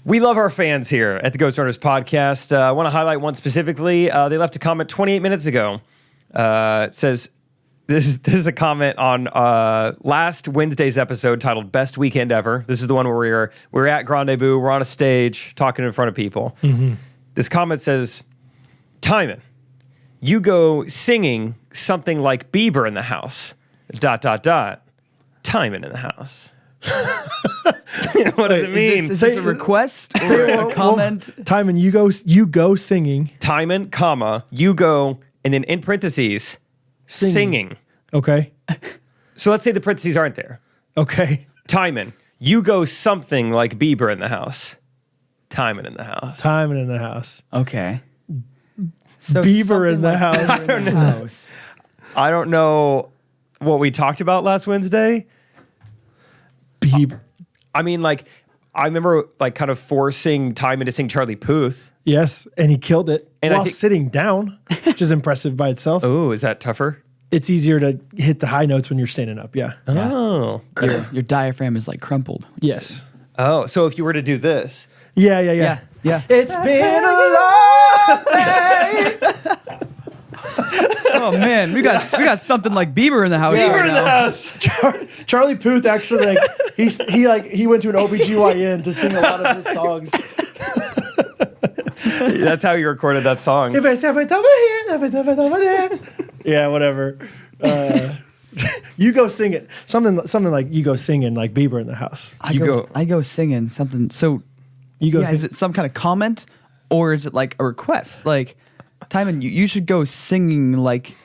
We love our fans here at the Ghostrunners podcast. I want to highlight one specifically. They left a comment 28 minutes ago. It says, this is a comment on last Wednesday's episode titled Best Weekend Ever. This is the one where we're at Grande Boo. We're on a stage talking in front of people. Mm-hmm. This comment says, Timon, you go singing something like Bieber in the house. ... Timon in the house. What does it mean? Is this a request or a comment? Timon, you go singing. Timon, comma, you go, and then in parentheses, singing. Okay. So let's say the parentheses aren't there. Okay. Timon, you go something like Bieber in the house. Timon in the house. Timon in the house. Okay. So Bieber in the house. I don't know what we talked about last Wednesday. Bieber. I mean, like, I remember like kind of forcing Timon to sing Charlie Puth. Yes, and he killed it and while sitting down, which is impressive by itself. Oh, is that tougher? It's easier to hit the high notes when you're standing up, yeah. Oh. Your diaphragm is like crumpled. Yes. Oh, so if you were to do this. Yeah. It's been a long day. Oh man, we got something like Bieber in the house. Bieber right in the now. house. Charlie Puth actually he went to an OBGYN to sing a lot of his songs. That's how you recorded that song. Yeah, whatever. You go sing it. Something like you go singing like Bieber in the house. I go singing something. So You go. is it some kind of comment or is it like a request? Like, Timon, you should go singing like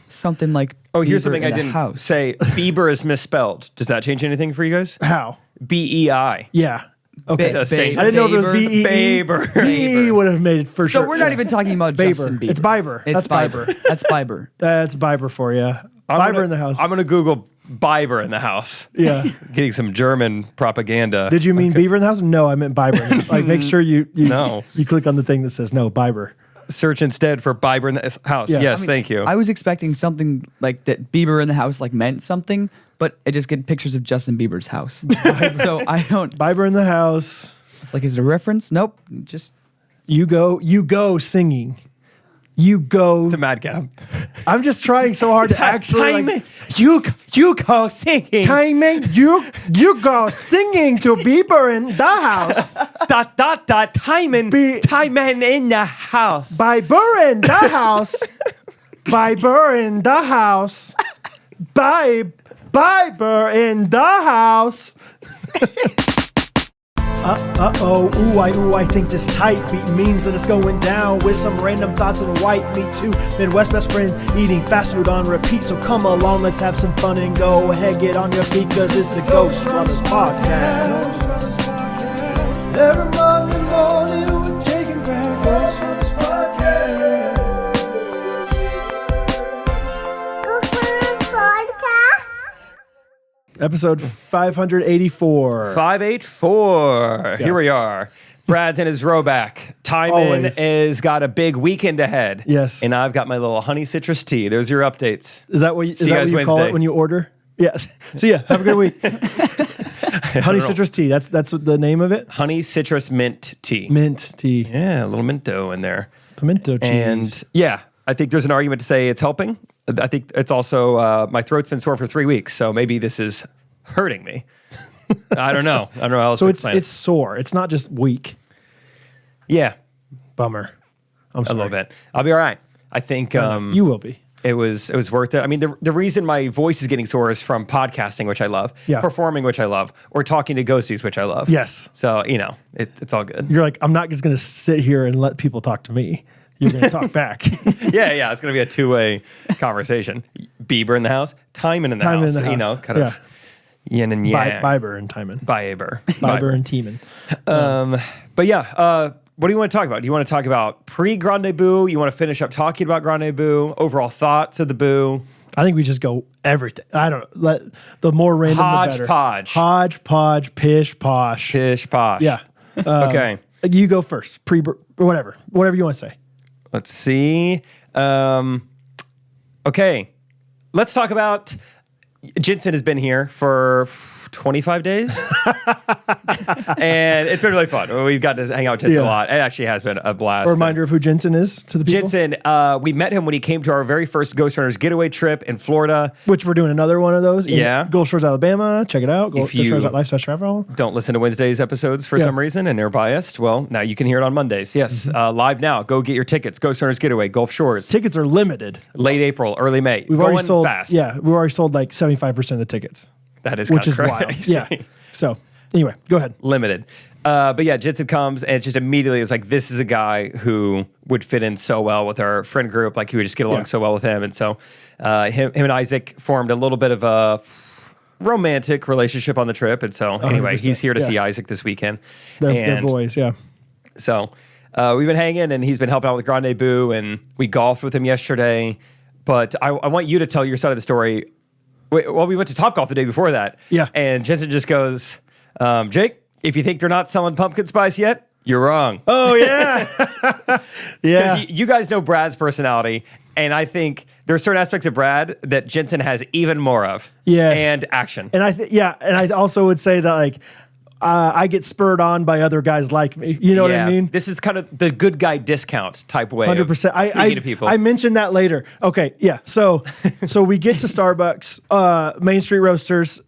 something like. Oh, here's Bieber something I in the didn't house. say. Bieber is misspelled. Does that change anything for you guys? How? BEI. Yeah. Okay. Does change. I didn't know if it was BEE. Bieber. BE would have made it for sure. So we're not even talking about Justin Bieber. It's Bieber. It's That's Bieber. That's Bieber. That's Bieber for you. Bieber in the house. I'm going to Google Bieber in the house. Yeah. Getting some German propaganda. Did you mean Bieber in the house? No, I meant Bieber. Like, make sure you click on the thing that says no, Bieber. Search instead for Bieber in the house. Yeah. Yes, thank you. I was expecting something like that Bieber in the house like meant something, but I just get pictures of Justin Bieber's house. So I don't. Bieber in the house. It's like, is it a reference? Nope. Just You go singing. You go. It's a madcap. I'm just trying so hard to actually. Timon, you go singing. Timon, you go singing to Bieber in the house. Timon in the house. Bieber in the house. Bieber in the house. Bieber in the house. Ooh, I think this tight beat means that it's going down with some random thoughts and white meat too. Midwest best friends eating fast food on repeat. So come along, let's have some fun and go ahead, get on your feet, cause it's the Ghostrunners podcast. Every Monday morning we're taking back Ghostrunners podcast. Episode 584. 584. Yeah. Here we are. Brad's in his rowback. Timon has got a big weekend ahead. Yes. And I've got my little honey citrus tea. Those are your updates. Is that what you call Wednesday. it when you order? Yes. See ya. Have a good week. Honey citrus tea. That's the name of it? Honey citrus mint tea. Mint tea. Yeah, a little minto in there. Pimento cheese. And yeah, I think there's an argument to say it's helping. I think it's also, my throat's been sore for 3 weeks, so maybe this is hurting me. I don't know. I don't know how else to explain it. It's sore. It's not just weak. Yeah. Bummer. I'm sorry. A little bit. I'll be all right. I think you will be. It was worth it. I mean, the reason my voice is getting sore is from podcasting, which I love, performing, which I love, or talking to ghosties, which I love. Yes. So, it's all good. You're like, I'm not just going to sit here and let people talk to me. You're going to talk back. Yeah. It's going to be a two-way conversation. Bieber in the house, Timon in the house. Kind of yin and yang. Bieber and Timon. Bieber and Timon. But yeah, what do you want to talk about? Do you want to talk about pre-Grande Boo? You want to finish up talking about Grande Boo? Overall thoughts of the Boo? I think we just go everything. I don't know. The more random, the better. Hodgepodge. Hodgepodge, pish, posh. Pish, posh. Yeah. Okay. You go first. Whatever you want to say. Let's see. Okay. Let's talk about Jensen has been here for 25 days. And it's been really fun. We've got to hang out with Jensen a lot. It actually has been a blast. A reminder of who Jensen is to the people. Jensen, we met him when he came to our very first Ghostrunners getaway trip in Florida. Which we're doing another one of those. Yeah. Ghostrunners, Alabama. Check it out. If you Ghostrunners.life/travel. don't listen to Wednesday's episodes for some reason and they're biased, well, now you can hear it on Mondays. Yes, live now. Go get your tickets. Ghostrunners Getaway, Gulf Shores. Tickets are limited. Late April, early May. We've Going already sold fast. Yeah, we've already sold like 75% of the tickets. That is which is crazy. wild. Yeah. So anyway, go ahead. Limited. But yeah, Jensen comes and just immediately is like, this is a guy who would fit in so well with our friend group. Like he would just get along so well with him. And so him and Isaac formed a little bit of a romantic relationship on the trip. And so anyway, 100%. he's here to see Isaac this weekend. They're boys, yeah. So we've been hanging and he's been helping out with Grande Boo and we golfed with him yesterday. But I want you to tell your side of the story. Well, we went to Topgolf the day before that. Yeah. And Jensen just goes, Jake, if you think they're not selling pumpkin spice yet, you're wrong. Oh, yeah. Yeah. Because you guys know Brad's personality, and I think there are certain aspects of Brad that Jensen has even more of. Yes. And action. And I also would say that like I get spurred on by other guys like me. You know what I mean? This is kind of the good guy discount type way 100%. of speaking to people. I mentioned that later. Okay, yeah. So we get to Starbucks, Main Street Roasters.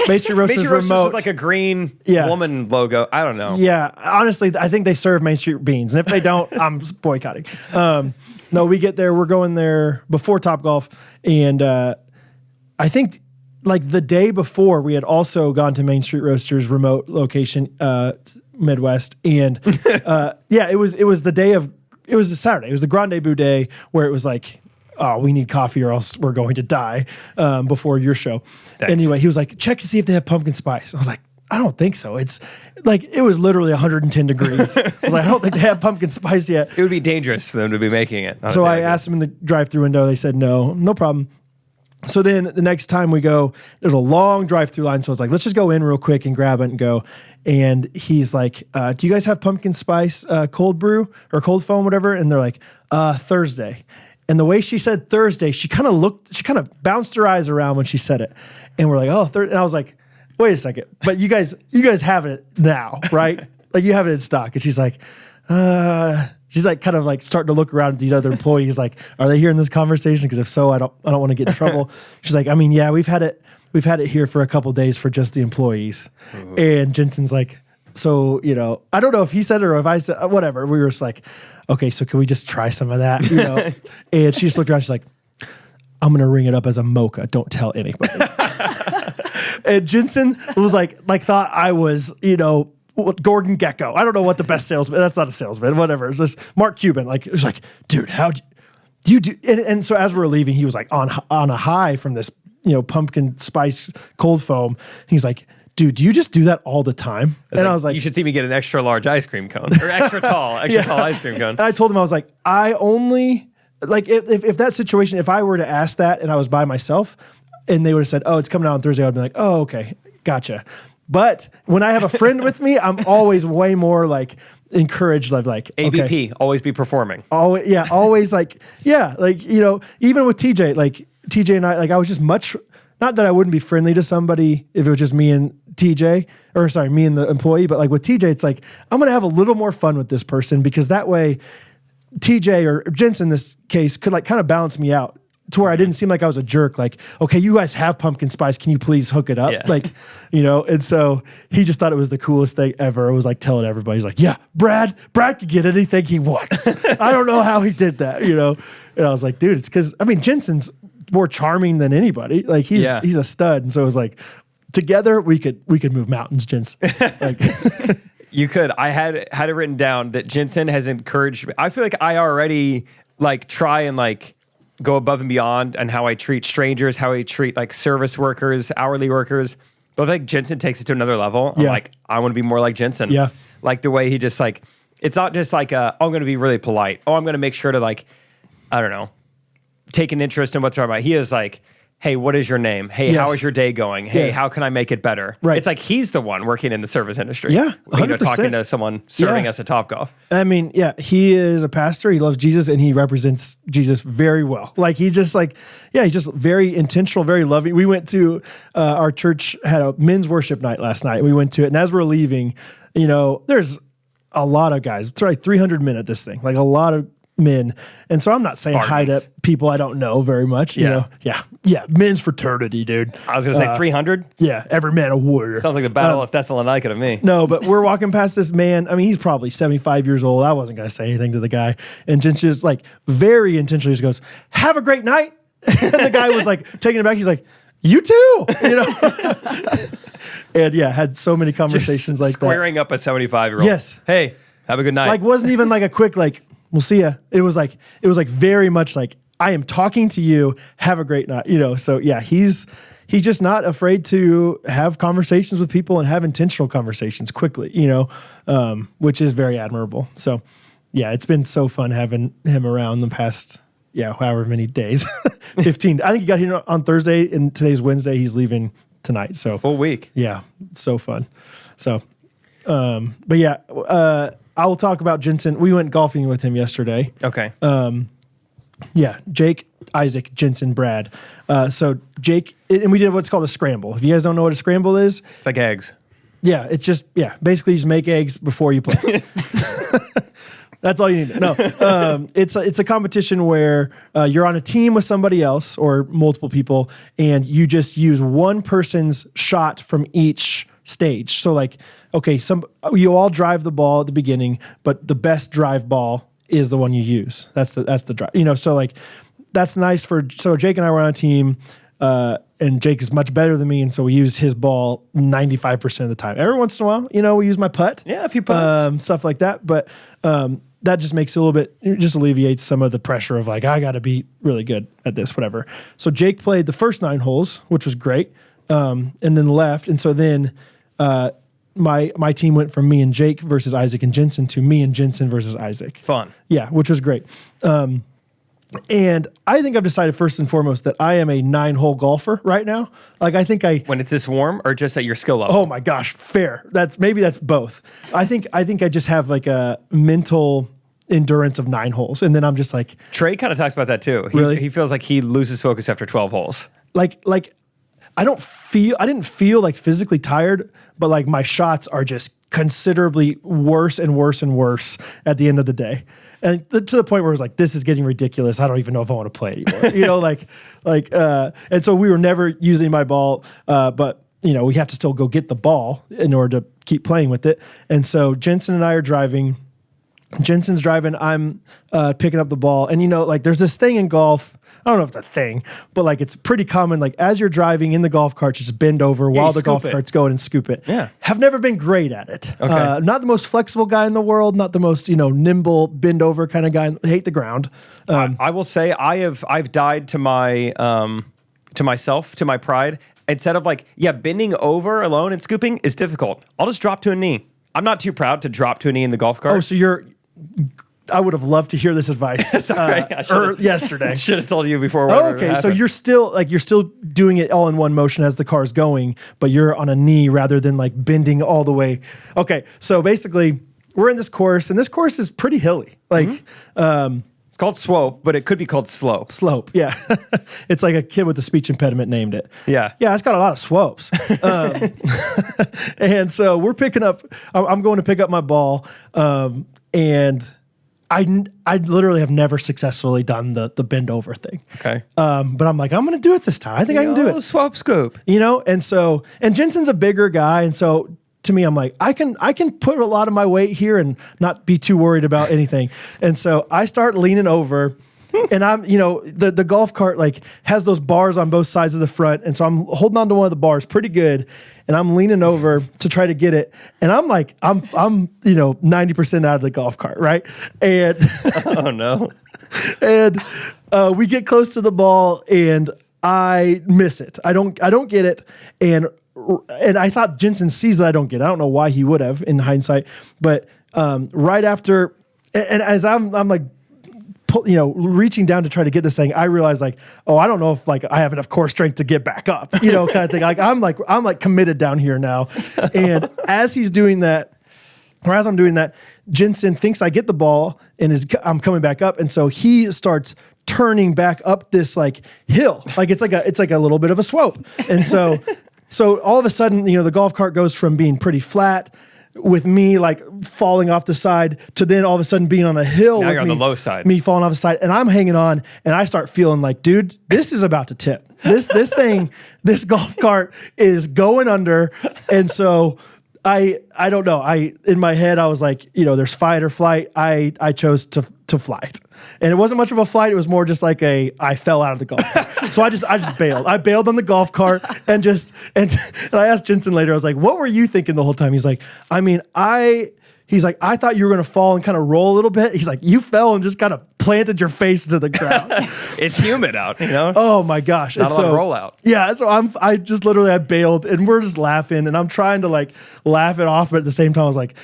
Main Street Roasters remote. with like a green woman logo. I don't know. Yeah, honestly, I think they serve Main Street beans, and if they don't, I'm boycotting. No, we get there. We're going there before Topgolf, and I think like the day before, we had also gone to Main Street Roasters remote location, Midwest, and it was the day of. It was a Saturday. It was the Grande Boo day where it was like, oh, we need coffee or else we're going to die before your show. Thanks. Anyway, he was like, check to see if they have pumpkin spice. I was like, I don't think so. It's like, it was literally 110 degrees. I was like, I don't think they have pumpkin spice yet. It would be dangerous for them to be making it. So I asked them in the drive-through window. They said, no problem. So then the next time we go, there's a long drive-through line. So I was like, let's just go in real quick and grab it and go. And he's like, do you guys have pumpkin spice cold brew or cold foam, whatever? And they're like, Thursday. And the way she said Thursday, she kind of bounced her eyes around when she said it. And we're like, oh, Thursday. And I was like, wait a second. But you guys have it now, right? Like you have it in stock. And she's like, she's like kind of like starting to look around at the other employees. Like, are they hearing this conversation? Because if so, I don't want to get in trouble. She's like, I mean, yeah, we've had it here for a couple of days for just the employees. Ooh. And Jensen's like, so, I don't know if he said it or if I said, whatever. We were just like, okay, so can we just try some of that? And she just looked around. She's like, I'm going to ring it up as a mocha. Don't tell anybody. And Jensen was like thought I was, Gordon Gecko. I don't know what the best salesman. That's not a salesman. Whatever. It's just Mark Cuban. Like, it was like, dude, how do you do? And so as we were leaving, he was like on a high from this, pumpkin spice cold foam. He's like, dude, do you just do that all the time? And I was like, you should see me get an extra large ice cream cone or extra tall ice cream cone. And I told him, I was like, I only like if that situation, if I were to ask that and I was by myself and they would have said, oh, it's coming out on Thursday, I'd be like, oh, okay, gotcha. But when I have a friend with me, I'm always way more like encouraged, like ABP, okay. Always be performing. Always like even with TJ, like TJ and I was just much, not that I wouldn't be friendly to somebody if it was just me and TJ, or sorry, me and the employee, but like with TJ, it's like, I'm going to have a little more fun with this person because that way TJ or Jensen in this case could like kind of balance me out to where I didn't seem like I was a jerk. Like, okay, you guys have pumpkin spice. Can you please hook it up? Yeah. Like, and so he just thought it was the coolest thing ever. It was like telling everybody, he's like, yeah, Brad could get anything he wants. I don't know how he did that, And I was like, dude, it's because, Jensen's more charming than anybody. Like he's a stud. And so it was like, together we could move mountains, Jensen. Like, you could. I had it written down that Jensen has encouraged me. I feel like I already like try and like go above and beyond on how I treat strangers, how I treat like service workers, hourly workers. But like Jensen takes it to another level. I'm like, I want to be more like Jensen. Yeah. Like the way he just like, it's not just like I'm going to be really polite. Oh, I'm going to make sure to like, I don't know, take an interest in what's wrong about. He is like, hey, what is your name? Hey, Yes. how is your day going? Hey, Yes. how can I make it better? Right. It's like he's the one working in the service industry. Yeah, talking 100%. to someone serving Yeah. us at Topgolf. I mean, yeah, he is a pastor. He loves Jesus and he represents Jesus very well. Like he's just he's just very intentional, very loving. We went to our church had a men's worship night last night. We went to it, and as we're leaving, there's a lot of guys. It's like 300 men at this thing, like a lot of men. And so I'm not saying hi to Spartans. people I don't know very much. Yeah, men's fraternity, dude. I was going to say 300. Yeah, every man a warrior. Sounds like the Battle of Thessalonica to me. No, but we're walking past this man. I mean, he's probably 75 years old. I wasn't going to say anything to the guy. And Jensen just very intentionally just goes, "Have a great night." And the guy was taking it back. He's like, "You too." And had so many conversations Just squaring up a 75-year-old. Yes. Hey, have a good night. Wasn't even a quick, "We'll see ya." It was very much "I am talking to you. Have a great night." So yeah, he's just not afraid to have conversations with people and have intentional conversations quickly, which is very admirable. So yeah, it's been so fun having him around the past, however many days, 15. I think he got here on Thursday and today's Wednesday. He's leaving tonight. So full week. yeah, so fun. So, but yeah, I will talk about Jensen. We went golfing with him yesterday. Okay. Yeah, Jake, Isaac, Jensen, Brad. So Jake, and we did what's called a scramble. If you guys don't know what a scramble is, It's like eggs. yeah, it's just, basically you just make eggs before you play. That's all you need to know. It's a competition where you're on a team with somebody else or multiple people, and you just use one person's shot from each stage. So you all drive the ball at the beginning, but the best drive ball is the one you use. That's the drive. So that's nice so Jake and I were on a team, and Jake is much better than me, and so we use his ball 95% of the time. Every once in a while, we use my putt. Yeah, a few putts. Stuff like that, but that just makes it a little bit, it just alleviates some of the pressure of I got to be really good at this, whatever. So Jake played the first 9 holes, which was great, and then left. And so then my team went from me and Jake versus Isaac and Jensen to me and Jensen versus Isaac. Fun. Yeah, which was great. And I think I've decided first and foremost that I am a 9-hole golfer right now. When it's this warm or just at your skill level? Oh my gosh, fair. That's both. I think I just have a mental endurance of 9 holes, and then I'm just Trey kind of talks about that too. Really? He feels like he loses focus after 12 holes. I didn't feel physically tired, but my shots are just considerably worse and worse and worse at the end of the day. And to the point where it was this is getting ridiculous. I don't even know if I want to play anymore. And so we were never using my ball, but we have to still go get the ball in order to keep playing with it. And so Jensen and I are driving. Jensen's driving. I'm picking up the ball. And there's this thing in golf. I don't know if it's a thing, but it's pretty common. As you're driving in the golf cart, just bend over while the golf cart's going and scoop it. Yeah. Have never been great at it. Okay. Not the most flexible guy in the world, not the most, nimble, bend over kind of guy. Hate the ground. I will say I've died to my to myself, to my pride. Instead of bending over alone and scooping is difficult. I'll just drop to a knee. I'm not too proud to drop to a knee in the golf cart. Oh, so I would have loved to hear this advice yesterday. I should have told you before. Oh, okay. So you're still doing it all in one motion as the car's going, but you're on a knee rather than bending all the way. Okay. So basically we're in this course, and this course is pretty hilly. It's called slope, but it could be called slope. Slope. Yeah. It's like a kid with a speech impediment named it. Yeah. Yeah. It's got a lot of slopes. And so I'm going to pick up my ball. And I literally have never successfully done the bend over thing. Okay. But I'm I'm going to do it this time. I think I can do it. Swap scoop. And Jensen's a bigger guy. And so to me, I'm I can put a lot of my weight here and not be too worried about anything. And so I start leaning over. And I'm, the golf cart has those bars on both sides of the front. And so I'm holding on to one of the bars pretty good. And I'm leaning over to try to get it. And I'm 90% out of the golf cart, right? And oh no. And we get close to the ball and I miss it. I don't get it. And I thought Jensen sees that I don't get it. I don't know why he would have in hindsight. But right after, and as I'm reaching down to try to get this thing, I realized like, oh, I don't know if like I have enough core strength to get back up, kind of thing. Like I'm committed down here now. And as I'm doing that, Jensen thinks I get the ball and I'm coming back up. And so he starts turning back up this like hill. Like it's like a little bit of a slope. And so all of a sudden, the golf cart goes from being pretty flat with me like falling off the side to then all of a sudden being on a hill. Now with you're on the low side. Me falling off the side, and I'm hanging on, and I start feeling like, dude, this is about to tip. This golf cart is going under, and so I don't know. In my head I was like, there's fight or flight. I chose to flight. And it wasn't much of a flight. It was more just like I fell out of the golf cart. So I just bailed. I bailed on the golf cart and I asked Jensen later, I was like, what were you thinking the whole time? He's like, I thought you were going to fall and kind of roll a little bit. He's like, you fell and just kind of planted your face to the ground. It's humid out, Oh my gosh. Not a lot of rollout. Yeah. So I bailed and we're just laughing and I'm trying to like laugh it off. But at the same time, I was like,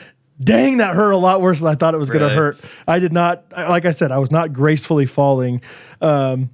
dang, that hurt a lot worse than I thought it was going to hurt. I did not, like I said, I was not gracefully falling. So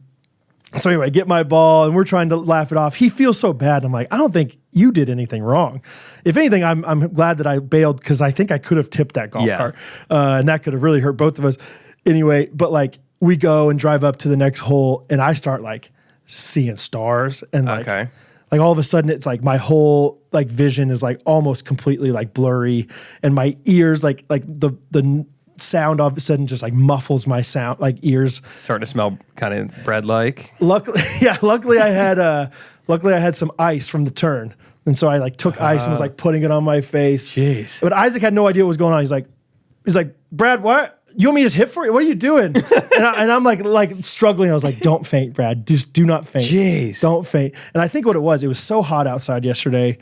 anyway, I get my ball and we're trying to laugh it off. He feels so bad. I'm like, I don't think you did anything wrong. If anything, I'm glad that I bailed because I think I could have tipped that golf cart. And that could have really hurt both of us. Anyway, but like we go and drive up to the next hole and I start like seeing stars and like all of a sudden it's like my whole like vision is like almost completely like blurry and my ears like the sound all of a sudden just like muffles my sound like ears starting to smell kind of bread like. Luckily I had some ice from the turn and so I like took ice and was like putting it on my face. Jeez. But Isaac had no idea what was going on. He's like Brad, what? You want me to just hit for you? What are you doing? and I'm like struggling. I was like, don't faint, Brad. Just do not faint. Jeez. Don't faint. And I think what it was so hot outside yesterday,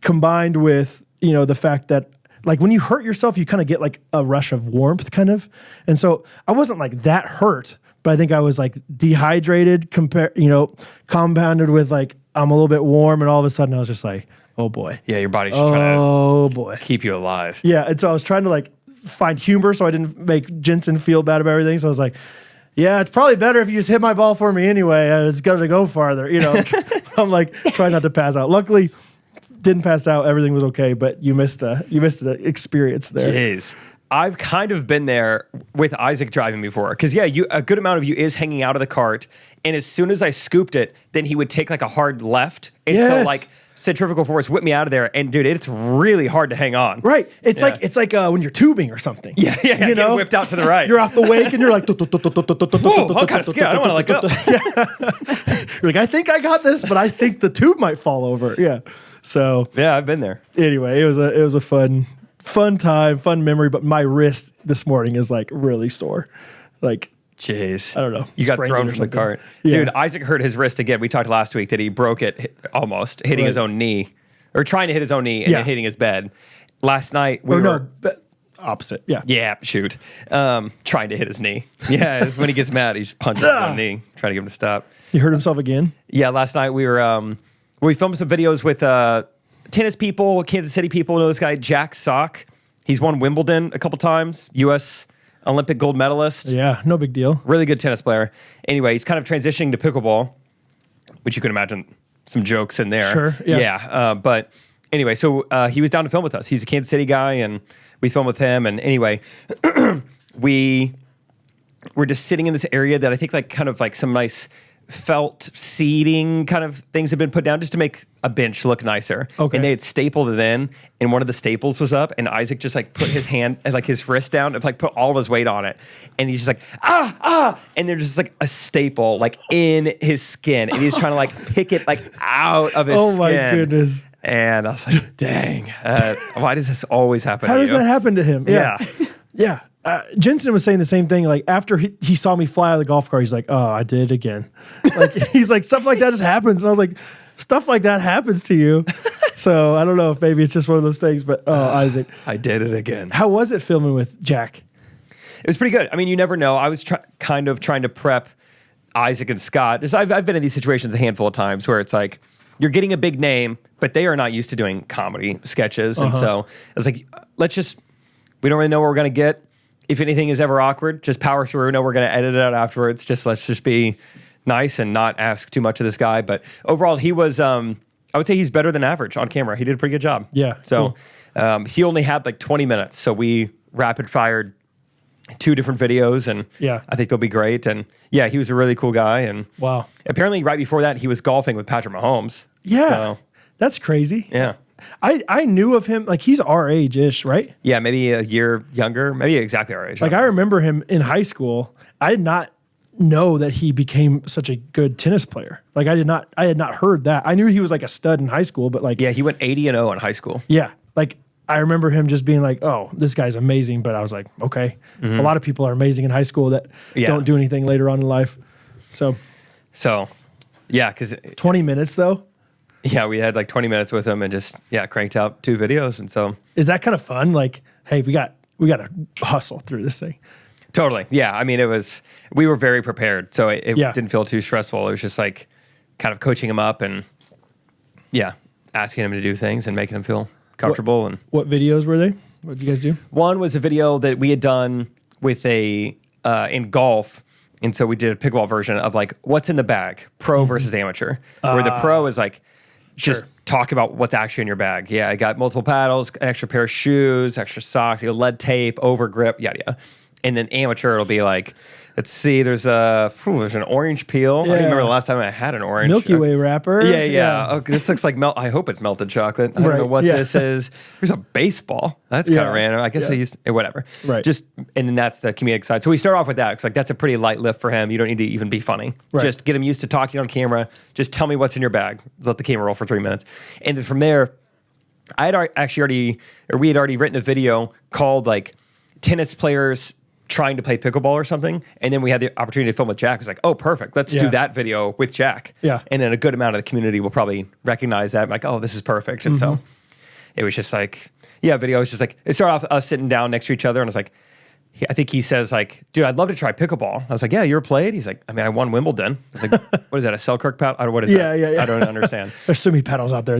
combined with, the fact that like when you hurt yourself, you kind of get like a rush of warmth kind of. And so I wasn't like that hurt, but I think I was like dehydrated compounded with like, I'm a little bit warm. And all of a sudden I was just like, oh boy. Yeah. Your body's just trying to keep you alive. Yeah. And so I was trying to like find humor so I didn't make Jensen feel bad about everything. So I was like, yeah, it's probably better if you just hit my ball for me anyway. It's going to go farther, I'm like trying not to pass out. Luckily, didn't pass out. Everything was okay, but you missed an experience there. Jeez. I've kind of been there with Isaac driving before. Because, a good amount of you is hanging out of the cart. And as soon as I scooped it, then he would take like a hard left. And so like centrifugal force whipped me out of there. And dude, it's really hard to hang on. Right. It's like when you're tubing or something. Yeah. Getting whipped out to the right. You're off the wake and you're like, whoa, I'm kind of scared. I don't want to let go. You're like, I think I got this, but I think the tube might fall over. Yeah. So yeah, I've been there. Anyway, it was a fun time, fun memory. But my wrist this morning is like really sore. Like, jeez, I don't know. You got thrown from the cart, dude. Isaac hurt his wrist again. We talked last week that he broke it almost hitting his own knee, or trying to hit his own knee and then hitting his bed. Last night opposite. Yeah. Yeah. Shoot. Trying to hit his knee. Yeah. When he gets mad, he just punches his own knee, trying to get him to stop. He hurt himself again. Yeah. Last night we were. We filmed some videos with tennis people, Kansas City people. You know this guy, Jack Sock. He's won Wimbledon a couple times, U.S. Olympic gold medalist. Yeah, no big deal. Really good tennis player. Anyway, he's kind of transitioning to pickleball, which you can imagine some jokes in there. Sure, yeah. But anyway, so he was down to film with us. He's a Kansas City guy, and we filmed with him. And anyway, we were just sitting in this area that I think like kind of like some nice felt seating kind of things have been put down just to make a bench look nicer. Okay. And they had stapled it in, and one of the staples was up, and Isaac just like put his hand, like his wrist down, and like put all of his weight on it. And he's just like, and there's just like a staple like in his skin, and he's trying to like pick it like out of his skin. Oh my goodness. And I was like, dang, why does this always happen How to does you? that happen to him? Yeah. Yeah. Jensen was saying the same thing. Like after he saw me fly out of the golf cart, he's like, "Oh, I did it again." Like he's like, stuff like that just happens, and I was like, stuff like that happens to you. So I don't know if maybe it's just one of those things. But Isaac, I did it again. How was it filming with Jack? It was pretty good. I mean, you never know. I was kind of trying to prep Isaac and Scott. Just, I've been in these situations a handful of times where it's like you're getting a big name, but they are not used to doing comedy sketches, and so I was like, we don't really know what we're gonna get. if anything is ever awkward, just power through. No, we're going to edit it out afterwards. Let's just be nice and not ask too much of this guy. But overall, he was, I would say he's better than average on camera. He did a pretty good job. Yeah. So he only had like 20 minutes. So we rapid fired 2 different videos, and I think they'll be great. And yeah, he was a really cool guy. And wow. Apparently right before that, he was golfing with Patrick Mahomes. Yeah. So, that's crazy. Yeah. I knew of him, like he's our age-ish, right? Yeah, maybe a year younger, maybe exactly our age. Like I remember him in high school. I did not know that he became such a good tennis player. Like I had not heard that. I knew he was like a stud in high school, but like yeah, he went 80-0 in high school. Yeah, like I remember him just being like, "Oh, this guy's amazing." But I was like, "Okay." A lot of people are amazing in high school that don't do anything later on in life. So yeah, because 20 minutes though. Yeah, we had like 20 minutes with him and just cranked out 2 videos, and so is that kind of fun? Like, hey, we got to hustle through this thing. Totally. Yeah, I mean, we were very prepared, so it didn't feel too stressful. It was just like kind of coaching him up and asking him to do things and making him feel comfortable. What videos were they? What did you guys do? One was a video that we had done with in golf. And so we did a pickleball version of like what's in the bag, pro versus amateur, where the pro is like just talk about what's actually in your bag. Yeah, I got multiple paddles, an extra pair of shoes, extra socks, lead tape, over grip, yada yada. And then amateur, it'll be like, let's see, there's an orange peel. I don't remember the last time I had an orange. Milky Way wrapper. Yeah. Okay, this looks like I hope it's melted chocolate. I don't know what this is. There's a baseball. That's kind of random. I guess they used whatever. Right. And then that's the comedic side. So we start off with that. It's like that's a pretty light lift for him. You don't need to even be funny. Right. Just get him used to talking on camera. Just tell me what's in your bag. Let the camera roll for 3 minutes. And then from there, we had already written a video called like tennis players trying to play pickleball or something, and then we had the opportunity to film with Jack. It's like, oh, perfect. Let's do that video with Jack. Yeah. And then a good amount of the community will probably recognize that. Like, oh, this is perfect. And so it was just like, video was just like, it started off with us sitting down next to each other, and it's like, I think he says like, dude, I'd love to try pickleball. I was like, yeah, you ever played? He's like, I mean, I won Wimbledon. I was like, what is that, a Selkirk paddle? What is that? Yeah. I don't understand. There's so many paddles out there.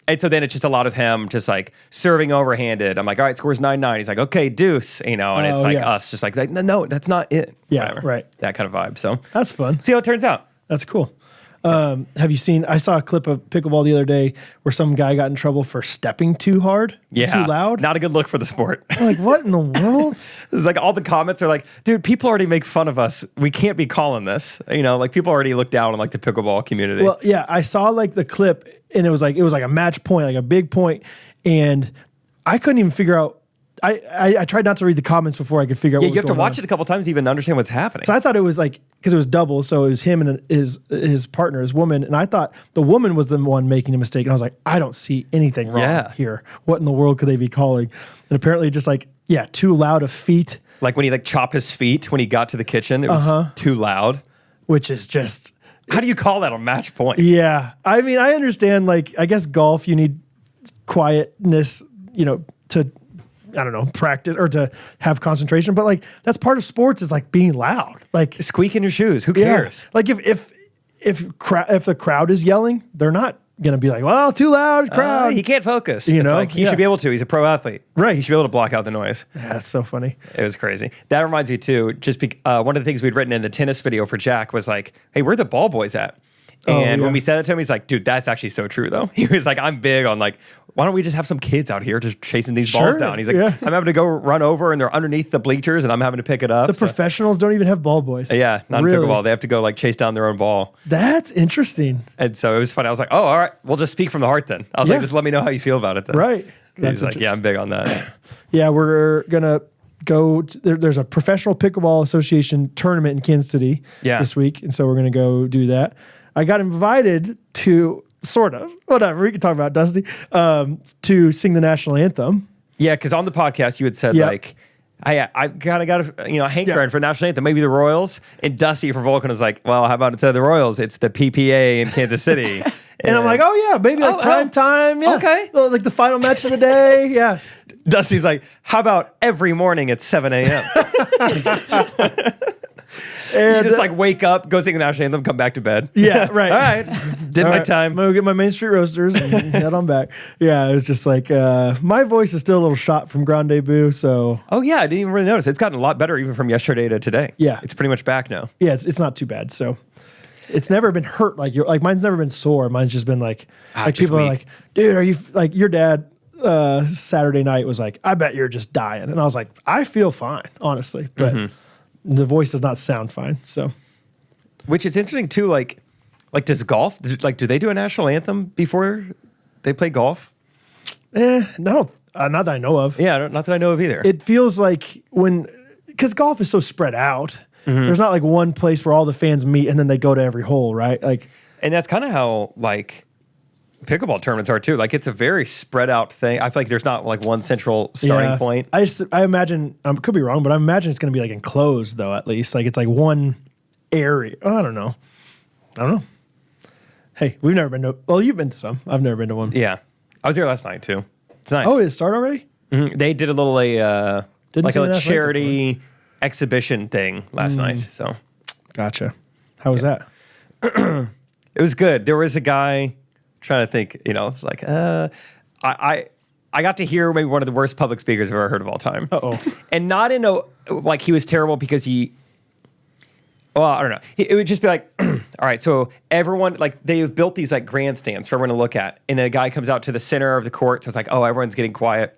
And so then it's just a lot of him just like serving overhanded. I'm like, all right, scores 9-9. He's like, okay, deuce, and it's like us just like, no, that's not it. Yeah, whatever. right. That kind of vibe. So that's fun. See how it turns out. That's cool. Have you seen, I saw a clip of pickleball the other day where some guy got in trouble for stepping too hard, too loud. Not a good look for the sport. Like, what in the world? It's like all the comments are like, dude, people already make fun of us. We can't be calling this. Like people already look down on like the pickleball community. Well, yeah, I saw like the clip and it was like a match point, like a big point, and I couldn't even figure out. I tried not to read the comments before I could figure out. Yeah, what was you have to going watch on. it a couple times to even understand what's happening. So I thought it was like, because it was double, so it was him and his partner, his woman, and I thought the woman was the one making a mistake, and I was like, I don't see anything wrong here. What in the world could they be calling? And apparently, just like too loud of feet. Like when he like chopped his feet when he got to the kitchen, it was too loud. Which is just. How do you call that a match point? Yeah. I mean, I understand, like, I guess golf, you need quietness, to, I don't know, practice or to have concentration. But, like, that's part of sports is, like, being loud. Like, squeak in your shoes. Who cares? Like, if the crowd is yelling, they're not going to be like, well, too loud crowd. He can't focus. He should be able to. He's a pro athlete. Right. He should be able to block out the noise. Yeah, that's so funny. It was crazy. That reminds me too, one of the things we'd written in the tennis video for Jack was like, hey, where are the ball boys at? And when we said that to him, he's like, dude, that's actually so true though. He was like, I'm big on like, why don't we just have some kids out here just chasing these balls down? He's like, I'm having to go run over and they're underneath the bleachers and I'm having to pick it up. The professionals don't even have ball boys. Yeah, not in pickleball. They have to go like chase down their own ball. That's interesting. And so it was funny. I was like, oh, all right, we'll just speak from the heart then. I was like, just let me know how you feel about it then. Right. He's like, yeah, I'm big on that. Yeah, we're going to go. There's a professional pickleball association tournament in Kansas City this week. And so we're going to go do that. I got invited to sort of, whatever, we can talk about Dusty, to sing the national anthem. Yeah, because on the podcast you had said like, I kind of got a hankering for national anthem, maybe the Royals. And Dusty from Vulcan was like, well, how about instead of the Royals, it's the PPA in Kansas City. And I'm like, oh yeah, maybe like prime time. Yeah. Okay. Like the final match of the day. Yeah. Dusty's like, how about every morning at 7 a.m.? And, You just like wake up, go sing the national anthem, come back to bed. Yeah, right. All right. Did All my right, time. I'm gonna go get my Main Street Roasters and head on back. Yeah, it was just like my voice is still a little shot from Grande Boo, so Oh yeah, I didn't even really notice. It's gotten a lot better even from yesterday to today. Yeah. It's pretty much back now. yeah, it's not too bad. So it's never been hurt like mine's never been sore. Mine's just been like just people are weak. like, dude, are you like your dad? Saturday night was like, I bet you're just dying, and I was like, I feel fine, honestly, but the voice does not sound fine. So Which is interesting too. Like does golf? Like, do they do a national anthem before they play golf? no, not that I know of. Yeah, not that I know of either. It feels like because golf is so spread out. There's not like one place where all the fans meet and then they go to every hole, right? Like, And that's kind of how like pickleball tournaments are too. Like it's a very spread out thing. I feel like there's not like one central starting point. I imagine I could be wrong, but I imagine it's going to be like enclosed though. At least like it's like one area. Oh, I don't know. Hey, we've never been to. Well, you've been to some. I've never been to one. Yeah, I was there last night too. It's nice. Oh, did it start already? They did a little Didn't like see the a national anthem charity exhibition thing last night. So Gotcha. How was that? it was good. There was a guy trying to think. You know, it's like I got to hear maybe one of the worst public speakers I've ever heard of all time. Uh-oh. And not in a like he was terrible because he. Well, I don't know. It would just be like, all right, so everyone, like, they've built these, like, grandstands for everyone to look at. And a guy comes out to the center of the court. So it's like, oh, everyone's getting quiet.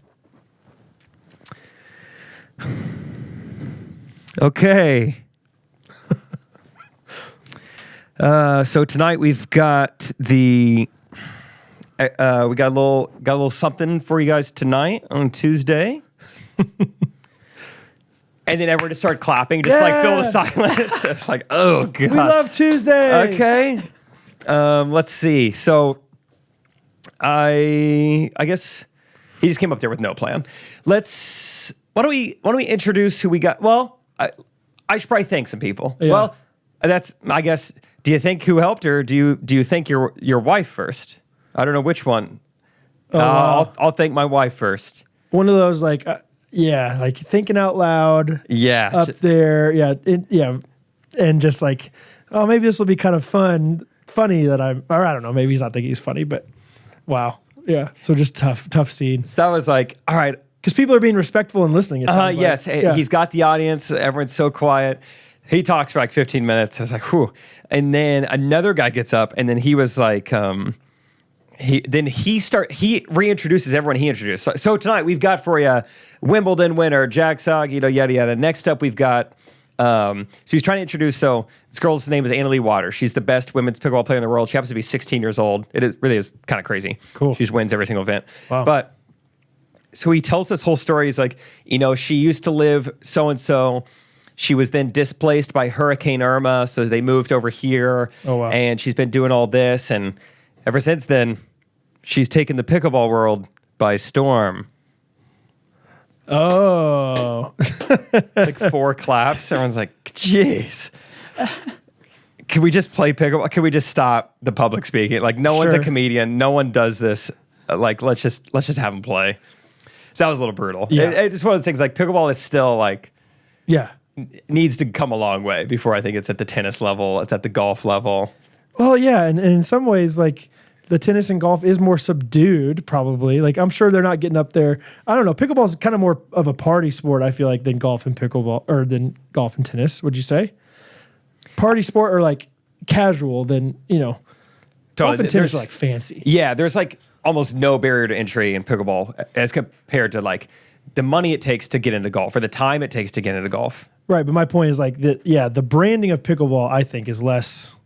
Okay. So tonight we've got we got a little something for you guys tonight on Tuesday. And then everyone just started clapping, just like fill the silence. It's like, oh god, We love Tuesday. Okay, let's see. So, I guess he just came up there with no plan. Why don't we introduce who we got? Well, I should probably thank some people. Yeah. Well, that's I guess. Do you think who helped, or do you think your wife first? I don't know which one. Wow. I'll thank my wife first. One of those like. Yeah, like thinking out loud. Yeah, up there. Yeah, and just like, oh, maybe this will be kind of funny that or I don't know. Maybe he's not thinking he's funny, but wow, yeah. So just tough scene. So that was like, all right, because people are being respectful and listening. It sounds like. yes, Yeah. he's got the audience. Everyone's so quiet. He talks for like 15 minutes. I was like, whew. And then another guy gets up, and then he was like, he reintroduces everyone he introduced. So tonight we've got for you Wimbledon winner Jack Sog, yada yada. Next up we've got so he's trying to introduce. So this girl's name is Anna Leigh Waters. She's the best women's pickleball player in the world. She happens to be 16 years old. It really is kind of crazy. Cool. She just wins every single event. Wow. But so he tells this whole story. He's like, she used to live so and so. She was then displaced by Hurricane Irma, so they moved over here. Oh, wow. And she's been doing all this, and ever since then, she's taken the pickleball world by storm. Oh, Like 4 claps. Everyone's like, jeez. Can we just play pickleball? Can we just stop the public speaking? Like, no one's a Sure. comedian. No one does this. Like, let's just have them play. So that was a little brutal. Yeah. It's just one of those things. Like, pickleball is still like yeah. needs to come a long way before I think it's at the tennis level. It's at the golf level. Well, yeah, and in some ways, like the tennis and golf is more subdued, probably. Like I'm sure they're not getting up there. I don't know. Pickleball is kind of more of a party sport, I feel like, than golf and pickleball, or than golf and tennis. Would you say? Party sport or like casual than golf and tennis are like fancy. Yeah, there's like almost no barrier to entry in pickleball as compared to like the money it takes to get into golf or the time it takes to get into golf. Right, but my point is like the branding of pickleball, I think, is less.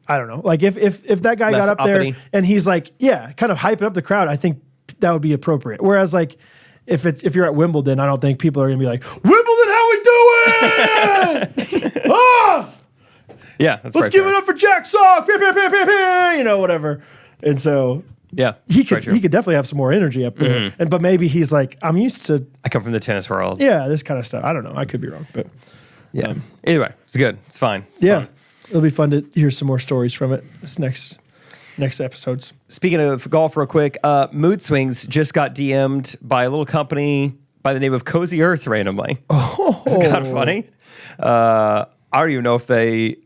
I don't know. Like if that guy Less got up uppity. there and he's like, yeah, kind of hyping up the crowd, I think that would be appropriate. Whereas like if you're at Wimbledon, I don't think people are gonna be like, Wimbledon, how we doing? Yeah, that's Let's give it up for Jack Sock, whatever. And so Yeah, he very could true. definitely have some more energy up there. But maybe he's like, I'm used to I come from the tennis world. this kind of stuff. I don't know. I could be wrong, but Yeah. Either way, it's good. It's fine. It's yeah, fun. it'll be fun to hear some more stories from it this next episodes. Speaking of golf, real quick, Mood Swings just got DM'd by a little company by the name of Cozy Earth randomly. Oh, it's kind of funny. I don't even know if they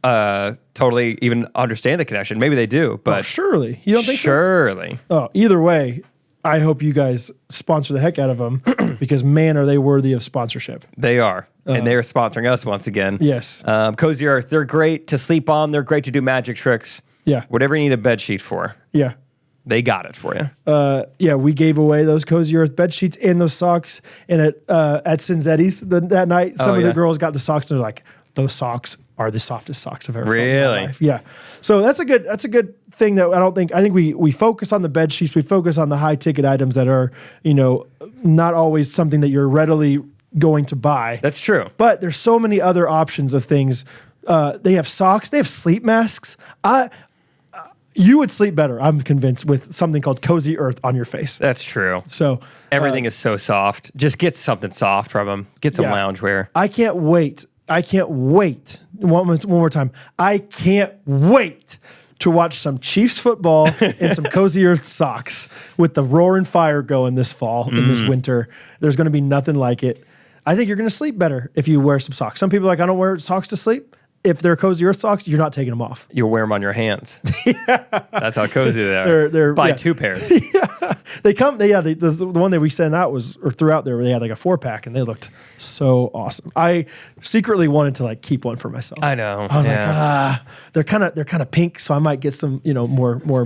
totally even understand the connection. Maybe they do, but Oh, surely. You don't think so? surely. Oh, either way, I hope you guys sponsor the heck out of them because, man, are they worthy of sponsorship. They are. And they are sponsoring us once again. Yes. Cozy Earth, they're great to sleep on. They're great to do magic tricks. Yeah. Whatever you need a bed sheet for, Yeah. they got it for you. Yeah, we gave away those Cozy Earth bed sheets and those socks. And at Cinzetti's that night, some of the yeah. girls got the socks and they're like, those socks are the softest socks I've ever felt in my Really? life. Yeah. So that's a good thing that I think we focus on the bed sheets. We focus on the high ticket items that are, not always something that you're readily going to buy. That's true. But there's so many other options of things. They have socks. They have sleep masks. You would sleep better, I'm convinced, with something called Cozy Earth on your face. That's true. So Everything is so soft. Just get something soft from them. Get some Yeah. loungewear. I can't wait. One more time. I can't wait to watch some Chiefs football and some Cozy Earth socks with the roaring fire going this fall and this winter. There's going to be nothing like it. I think you're going to sleep better if you wear some socks. Some people are like, I don't wear socks to sleep. If they're Cozy Earth socks, you're not taking them off. You'll wear them on your hands. That's how cozy they are. They're Buy yeah. 2 pairs. The one that we sent out threw out there where they had like a 4-pack and they looked so awesome. I secretly wanted to like keep one for myself. I know. I was like, they're kind of pink, so I might get some, more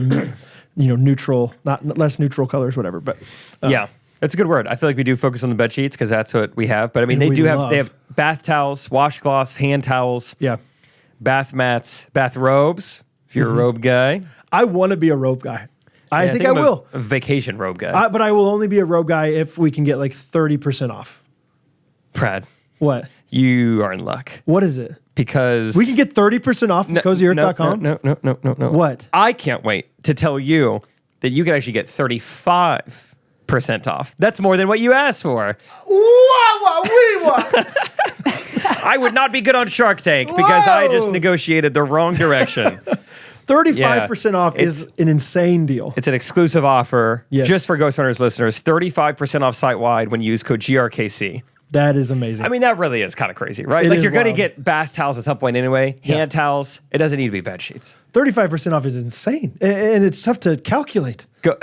neutral, not less neutral colors, whatever. But Yeah. That's a good word. I feel like we do focus on the bed sheets because that's what we have. But I mean, And they we have bath towels, washcloths, hand towels, yeah, bath mats, bath robes. If you're a robe guy, I want to be a robe guy. I think I I'm will. a vacation robe guy. But I will only be a robe guy if we can get like 30% off. Brad, What? you are in luck What is it? because We can get 30% off from CozyEarth.com? No. What? I can't wait to tell you that you can actually get 35% off. That's more than what you asked for. I would not be good on Shark Tank because I just Whoa. negotiated the wrong direction. 35% off is an insane deal. It's an exclusive offer Yes. just for Ghostrunners listeners. 35% off site-wide when you use code GRKC. That is amazing. I mean, that really is kind of crazy, right? It Like, is you're going to wild. get bath towels at some point anyway, hand towels. It doesn't need to be bed sheets. 35% off is insane. And it's tough to calculate. Go.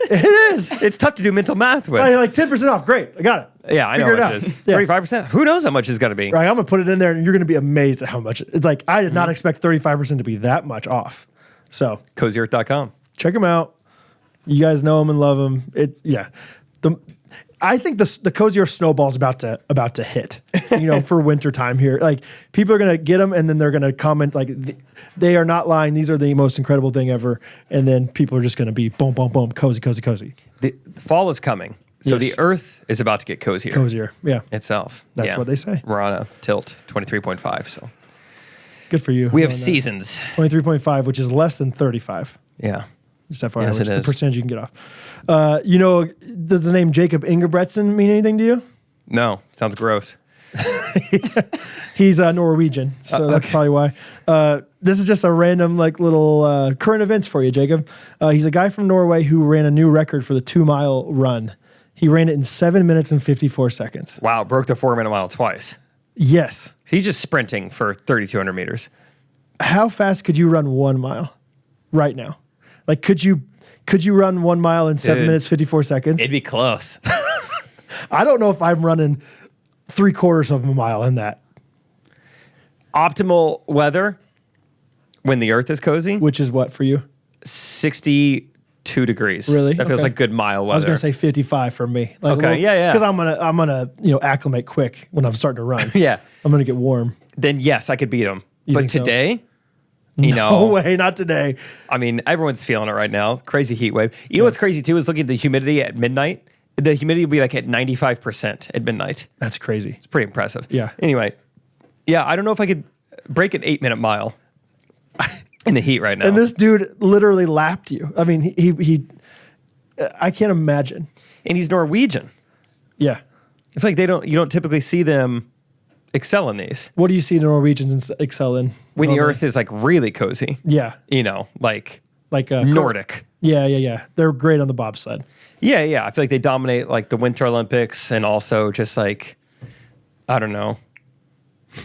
It is. It's tough to do mental math with. Like 10% off. Great. I got it. Yeah, I know Figure how much it it out. is. Yeah. 35%? Who knows how much it's going to be? Right, I'm going to put it in there and you're going to be amazed at how much. It's like, I did not expect 35% to be that much off. So CozyEarth.com. check them out. You guys know them and love them. I think the Cozy Earth snowball is about to hit, for winter time here. Like, people are going to get them and then they're going to comment like, they are not lying. These are the most incredible thing ever. And then people are just going to be boom, boom, boom, cozy. The fall is coming. So Yes. the earth is about to get cozier. Cozier. Yeah. Itself. That's what they say. We're on a tilt, 23.5. So Good for you. we have on that. seasons. 23.5, which is less than 35. Yeah. Just FYI, Yes, which it is the is. percentage you can get off. Does the name Jacob Ingebretson mean anything to you? No, sounds gross. He's Norwegian, so that's probably why. This is just a random little current events for you, Jacob. He's a guy from Norway who ran a new record for the 2-mile run. He ran it in 7 minutes and 54 seconds. Wow, broke the 4-minute mile twice. Yes. He's just sprinting for 3,200 meters. How fast could you run 1 mile right now? Like, could you run 1 mile in 7 Dude, minutes, 54 seconds? It'd be close. I don't know if I'm running 3/4 of a mile in that, Optimal weather when the earth is cozy, which is what for you? 62 degrees. Really? That feels Okay. like good mile weather. I was gonna say 55 for me. Like, Okay, yeah. Because I'm gonna acclimate quick when I'm starting to run. Yeah. I'm gonna get warm. Then yes, I could beat him. You But think so? today, No way, not today. I mean, everyone's feeling it right now. Crazy heat wave. You know what's crazy too is looking at the humidity at midnight. The humidity will be like at 95% at midnight. That's crazy. It's pretty impressive. Yeah. Anyway, I don't know if I could break an 8-minute mile in the heat right now. And this dude literally lapped you. I mean, he I can't imagine. And he's Norwegian. Yeah. I feel like you don't typically see them excel in these. What do you see the Norwegians excel in? When the normally? earth is like really cozy. Yeah. Like Like Nordic. Yeah. They're great on the bobsled. Yeah. I feel like they dominate like the Winter Olympics and also just like, I don't know,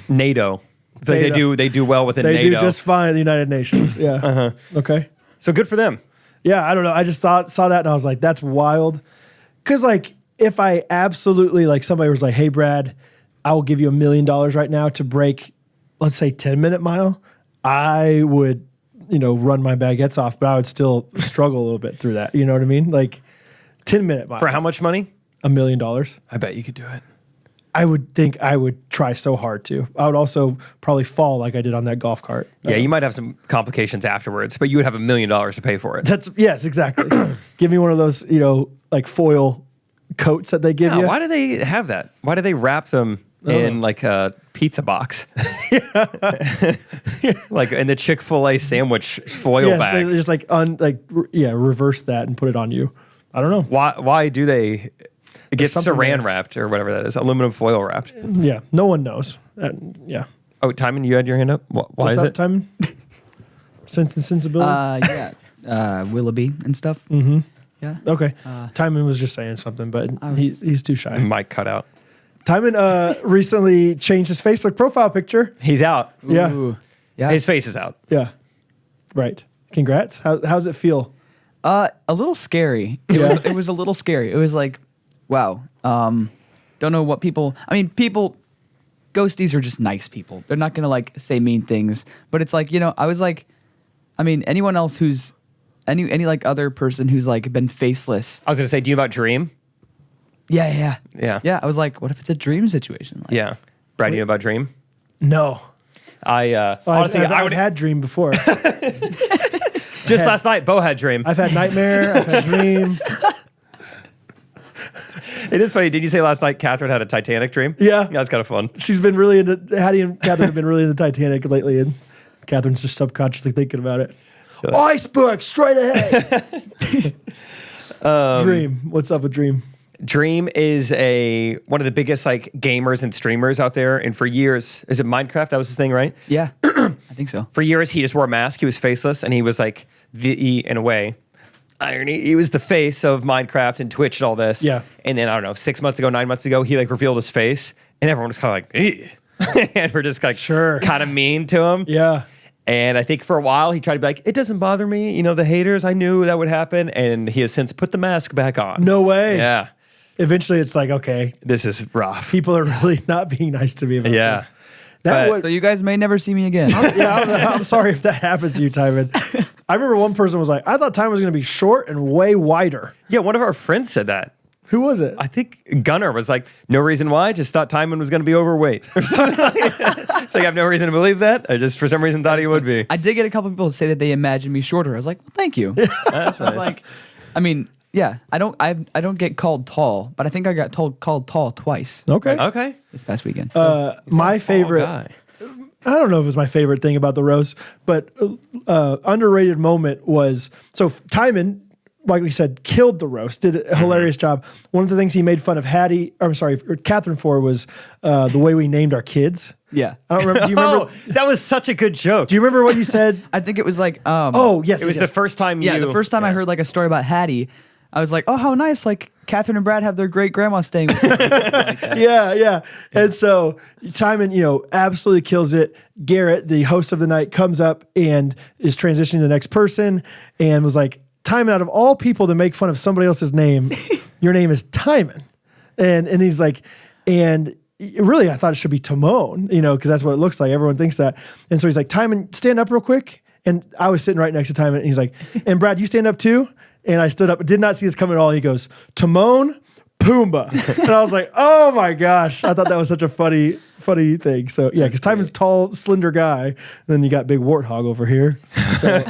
NATO. feel like they do well within They NATO. do just fine in the United Nations. Yeah. Okay. So good for them. Yeah, I don't know. I just saw that and I was like, that's wild. Because like, if I absolutely like somebody was like, hey, Brad, I will give you $1 million right now to break, let's say 10-minute mile, I would, run my baguettes off, but I would still struggle a little bit through that. You know what I mean? Like 10-minute mile. For how much money? $1 million. I bet you could do it. I would think I would try so hard to. I would also probably fall like I did on that golf cart. Yeah, you might have some complications afterwards, but you would have $1 million to pay for it. Yes, exactly. Give me one of those, like foil coats that they give you. Why do they have that? Why do they wrap them in like a pizza box? Like in the Chick-fil-A sandwich foil bag. They just reverse that and put it on you. I don't know. Why do they get something saran there. wrapped or whatever that is? Aluminum foil wrapped. Yeah, no one knows. Yeah. Oh, Timon, you had your hand up? Why What's is up, it? Timon? Sense and Sensibility? Willoughby and stuff. Mm-hmm. Yeah. Okay. Timon was just saying something, but he's too shy. Mic cut out. Timon recently changed his Facebook profile picture. He's out. Yeah. Ooh. Yeah. His face is out. Yeah. Right. Congrats. How's it feel? A little scary. It was a little scary. It was like, wow. Don't know what people. I mean, ghosties are just nice people. They're not gonna like say mean things. But it's like, I was like, I mean, anyone else who's any like other person who's like been faceless. I was going to say, do you know about Dream? Yeah. Yeah. I was like, what if it's a dream situation? Like, Yeah. Brad, do you know about Dream? No. Honestly, I would I've had Dream before. just last night, Bo had Dream. I've had Nightmare. I've had Dream. It is funny. Did you say last night Catherine had a Titanic dream? Yeah. That's kind of fun. She's been really into, Hattie and Catherine have been really into Titanic lately, and Catherine's just subconsciously thinking about it. Iceberg, straight ahead. Dream. What's up with Dream? Dream is one of the biggest like gamers and streamers out there. And for years, is it Minecraft? That was his thing, right? Yeah. I think so. For years, he just wore a mask. He was faceless, and he was like in a way. Irony. He was the face of Minecraft and Twitch and all this. Yeah. And then I don't know, 9 months ago, he like revealed his face, and everyone was kind of like, and we're just like, Sure. kind of mean to him. Yeah. And I think for a while he tried to be like, it doesn't bother me. The haters, I knew that would happen. And he has since put the mask back on. No way. Yeah. Eventually, it's like, okay, This is rough. people are really not being nice to me about Yeah. this. That But- was, So you guys may never see me again. I'm sorry if that happens to you, Timon. I remember one person was like, I thought Timon was going to be short and way wider. Yeah, one of our friends said that. Who was it? I think Gunnar was like, no reason why, just thought Timon was going to be overweight or something like that. It's like, I have no reason to believe that. I just, for some reason, thought he would be. I did get a couple people to say that they imagined me shorter. I was like, well, thank you. That's I was nice. like, I mean, yeah, I don't get called tall, but I think I got called tall twice Okay. Okay. this past weekend. My favorite, Guy. I don't know if it was my favorite thing about the roast, but underrated moment was, so Timon, like we said, killed the roast, did a hilarious job. One of the things he made fun of Catherine for was the way we named our kids. Yeah. I don't remember. Do you remember? Oh, that was such a good joke. Do you remember what you said? I think it was like, Oh, yes. It was yes. the first time the first time I heard like a story about Hattie, I was like, oh, how nice. Like Catherine and Brad have their great grandma staying with them. Yeah. And so Timon, absolutely kills it. Garrett, the host of the night, comes up and is transitioning to the next person and was like, Timon, out of all people to make fun of somebody else's name, your name is Timon. And he's like, and really, I thought it should be Timon, because that's what it looks like. Everyone thinks that. And so he's like, Timon, stand up real quick. And I was sitting right next to Timon, and he's like, and Brad, you stand up too? And I stood up, did not see this coming at all. He goes, Timon, Pumbaa. And I was like, oh my gosh. I thought that was such a funny thing. So yeah, because Timon's tall, slender guy. And then you got big warthog over here. So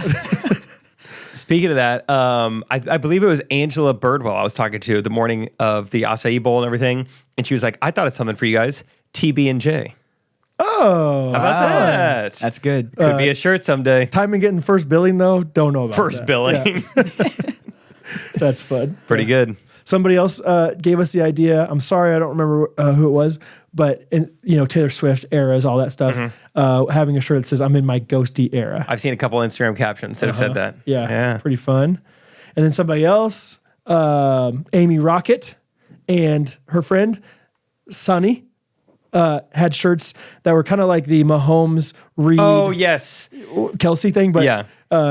Speaking of that, I believe it was Angela Birdwell I was talking to the morning of the acai bowl and everything. And she was like, I thought it's something for you guys. TB&J. oh, How about that? That's good. Could be a shirt someday. Timon getting first billing though, don't know about First that. billing. Yeah, that's fun. Pretty good. Somebody else gave us the idea. I'm sorry, I don't remember who it was, but Taylor Swift eras, all that stuff. Having a shirt that says "I'm in my ghosty era." I've seen a couple Instagram captions that have said that. Yeah, pretty fun. And then somebody else, Amy Rocket, and her friend Sunny, had shirts that were kind of like the Mahomes Reed Oh, yes. Kelsey thing, but Yeah.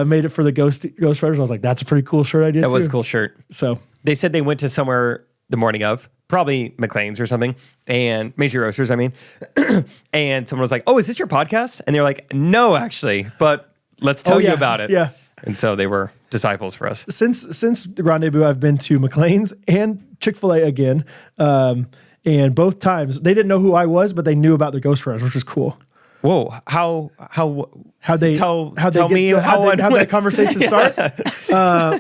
made it for the Ghostwriters. I was like, that's a pretty cool shirt idea. That too. was a cool shirt. So They said they went to somewhere the morning of, probably McLean's or something, and Main Street Roasters, I mean. And someone was like, oh, is this your podcast? And they're like, no, actually, but let's tell you about it. Yeah. And so they were disciples for us. Since the Rendezvous, I've been to McLean's and Chick-fil-A again. And both times they didn't know who I was, but they knew about the Ghostrunners, which was cool. Whoa, how they tell get me how that conversation start?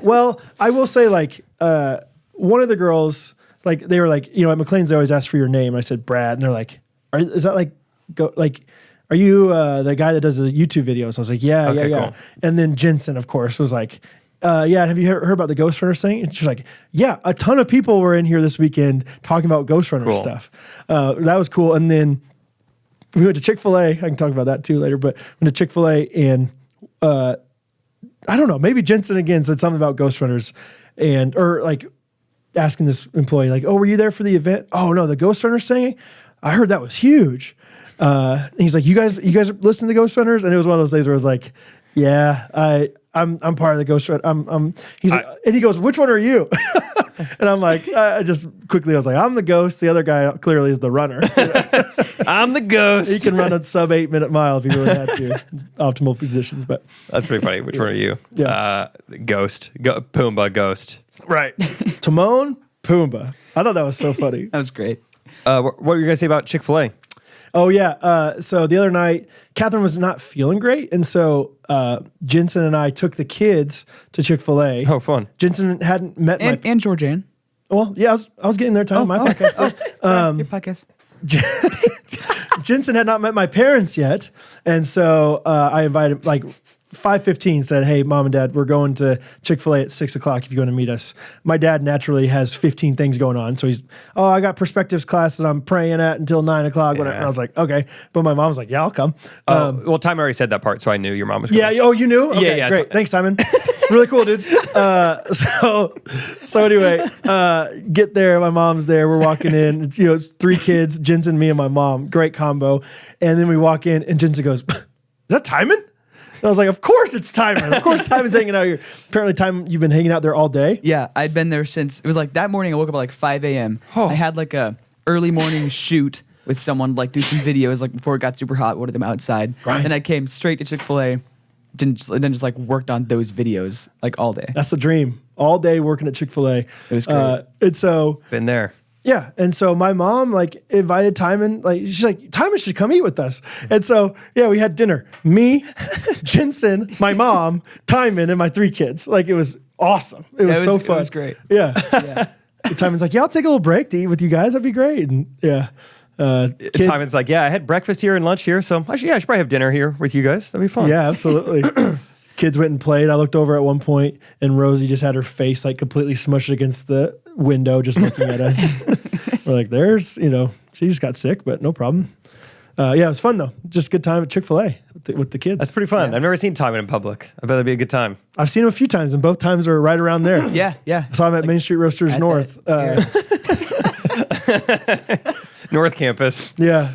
Well, I will say, like, one of the girls, like, they were like, at McLean's they always ask for your name. I said Brad, and they're like, is that are you the guy that does the YouTube videos? I was like, yeah. Cool. And then Jensen, of course, was like, yeah, have you heard about the Ghostrunners thing? And she's like, yeah, a ton of people were in here this weekend talking about Ghostrunners stuff. That was cool. And then we went to Chick-fil-A. I can talk about that too later, but went to Chick-fil-A and I don't know, maybe Jensen again said something about Ghostrunners or like asking this employee, like, oh, were you there for the event? Oh no, the Ghostrunners thing? I heard that was huge. And he's like, you guys listen to the Ghostrunners? And it was one of those days where I was like, yeah, I'm part of the Ghostrunners. He's like, and he goes, which one are you? And I'm like, I was like, I'm the ghost. The other guy clearly is the runner. I'm the ghost. He can run a sub 8 minute mile if he really had to. Optimal positions, but That's pretty funny. Which one are you? Yeah. Ghost. Pumbaa, ghost. right. Timon, Pumbaa. I thought that was so funny. That was great. What were you going to say about Chick-fil-A? Oh yeah. So the other night, Catherine was not feeling great, and so Jensen and I took the kids to Chick-fil-A. Oh, fun. Jensen hadn't met And Georgianne. Well, yeah, I was getting there time. My podcast. Your podcast. Jensen had not met my parents yet, and so I invited, like, 5:15 said, hey, mom and dad, we're going to Chick-fil-A at 6 o'clock if you want to meet us. My dad naturally has 15 things going on. So I got perspectives class that I'm praying at until 9 o'clock. Whatever. And I was like, okay. But my mom was like, yeah, I'll come. Well, Time already said that part, so I knew your mom was coming. Yeah. Oh, you knew? Okay, Yeah. Great. Thanks, Simon. Really cool, dude. So anyway, get there. My mom's there. We're walking in. It's 3 kids, Jensen, me, and my mom. Great combo. And then we walk in, and Jensen goes, is that Timon? And I was like, of course it's Timon. Of course Timon's hanging out here. Apparently, Timon, you've been hanging out there all day. Yeah, I'd been there since, it was like that morning I woke up at like 5 a.m. Oh. I had like a early morning shoot with someone, like do some videos like before it got super hot, ordered them outside. Right. And I came straight to Chick-fil-A, and then just like worked on those videos like all day. That's the dream. All day working at Chick-fil-A. It was great. And so, Been there. yeah. And so my mom like invited Timon, like she's like, Timon should come eat with us. And so, yeah, we had dinner. Me, Jensen, my mom, Timon, and my 3 kids. Like it was awesome. It was so fun. It was great. Yeah. Yeah. And Timon's like, yeah, I'll take a little break to eat with you guys. That'd be great. And yeah. Kids, Timon's like, yeah, I had breakfast here and lunch here, so I should probably have dinner here with you guys. That'd be fun. yeah, absolutely. Kids went and played. I looked over at one point, and Rosie just had her face like completely smushed against the window, just looking at us. We're like, she just got sick, but no problem. Yeah, it was fun though. Just good time at Chick-fil-A with the kids. That's pretty fun. I've never seen Timon in public. I bet that'd be a good time. I've seen him a few times, and both times are right around there. Yeah. I saw him at Main Street Roasters at North. North Campus. Yeah,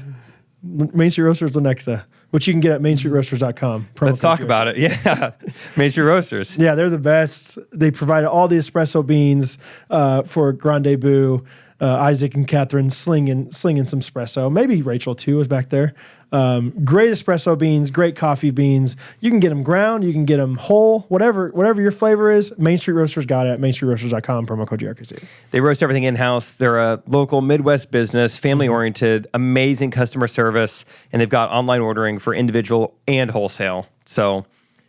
Main Street Roasters Lenexa, which you can get at mainstreetroasters.com. Let's talk about it. Yeah. Main Street Roasters. Yeah, they're the best. They provided all the espresso beans for Rendezvous. Isaac and Catherine slinging some espresso. Maybe Rachel too was back there. Great espresso beans, great coffee beans. You can get them ground, you can get them whole, whatever your flavor is. Main Street Roasters got it at mainstreetroasters.com, promo code GRKC. They roast everything in-house. They're a local Midwest business, family-oriented, amazing customer service, and they've got online ordering for individual and wholesale. So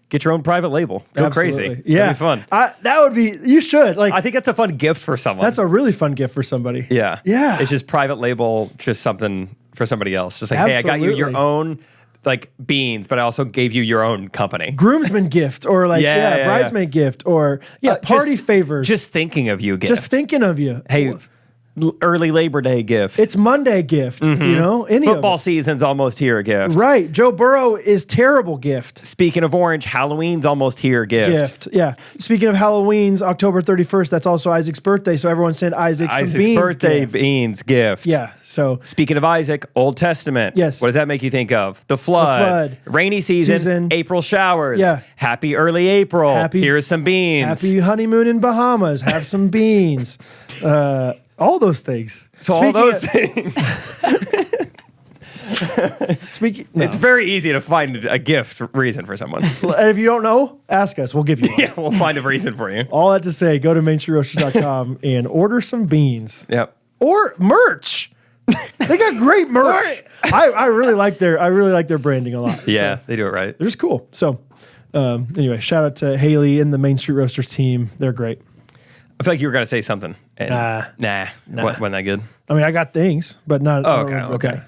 get your own private label. Go Absolutely. crazy. Yeah. That'd be fun. That would be, you should. I think that's a fun gift for someone. That's a really fun gift for somebody. Yeah. Yeah. It's just private label, just something for somebody else. Just like, hey, I got you your Absolutely. own like beans, but I also gave you your own company. Groomsman gift or bridesmaid gift or party Just- favors. Just thinking of you gift. Just thinking of you. Hey, early Labor Day gift. It's Monday gift, any Football of it. season's almost here gift. Right. Joe Burrow is terrible gift. Speaking of orange, Halloween's almost here gift. Yeah. Speaking of Halloween's October 31st, that's also Isaac's birthday. So everyone sent Isaac some Isaac's beans birthday gift. beans gift. Yeah. So Speaking of Isaac, Old Testament. Yes. What does that make you think of? The flood. Rainy season. April showers. Yeah. Happy early April. Here's some beans. Happy honeymoon in Bahamas. Have some beans. All those things. So all those things. It's very easy to find a gift reason for someone. And if you don't know, ask us. We'll give you one. Yeah, we'll find a reason for you. All that to say, go to mainstreetroasters.com and order some beans. Yep. Or merch. They got great merch. I really like their branding a lot. Yeah, So they do it right. they're just cool. So anyway, shout out to Haley and the Main Street Roasters team. They're great. I feel like you were going to say something. And nah. Wasn't that good? I mean, I got things, but not. Oh, okay.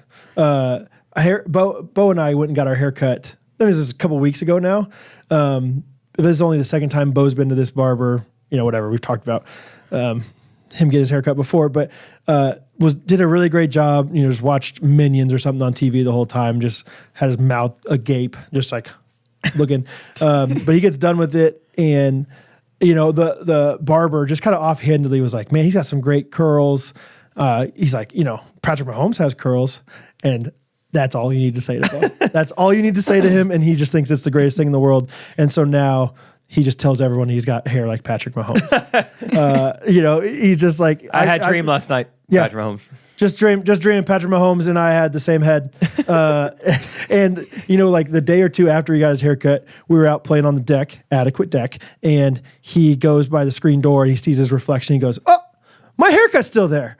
Bo and I went and got our hair cut. This was a couple weeks ago now. This is only the second time Bo's been to this barber. Whatever we've talked about him get his hair cut before, but did a really great job. Just watched Minions or something on TV the whole time. Just had his mouth agape, just like looking. But he gets done with it, and the barber just kind of offhandedly was like, "Man, he's got some great curls." He's like, Patrick Mahomes has curls, and that's all you need to say to him. That's all you need to say to him, and he just thinks it's the greatest thing in the world. And so now he just tells everyone he's got hair like Patrick Mahomes. He's just like I had a dream last night. Yeah. Patrick Mahomes. Just dreaming Patrick Mahomes and I had the same head. And like the day or two after he got his haircut, we were out playing on the deck, adequate deck, and he goes by the screen door and he sees his reflection. He goes, "Oh, my haircut's still there,"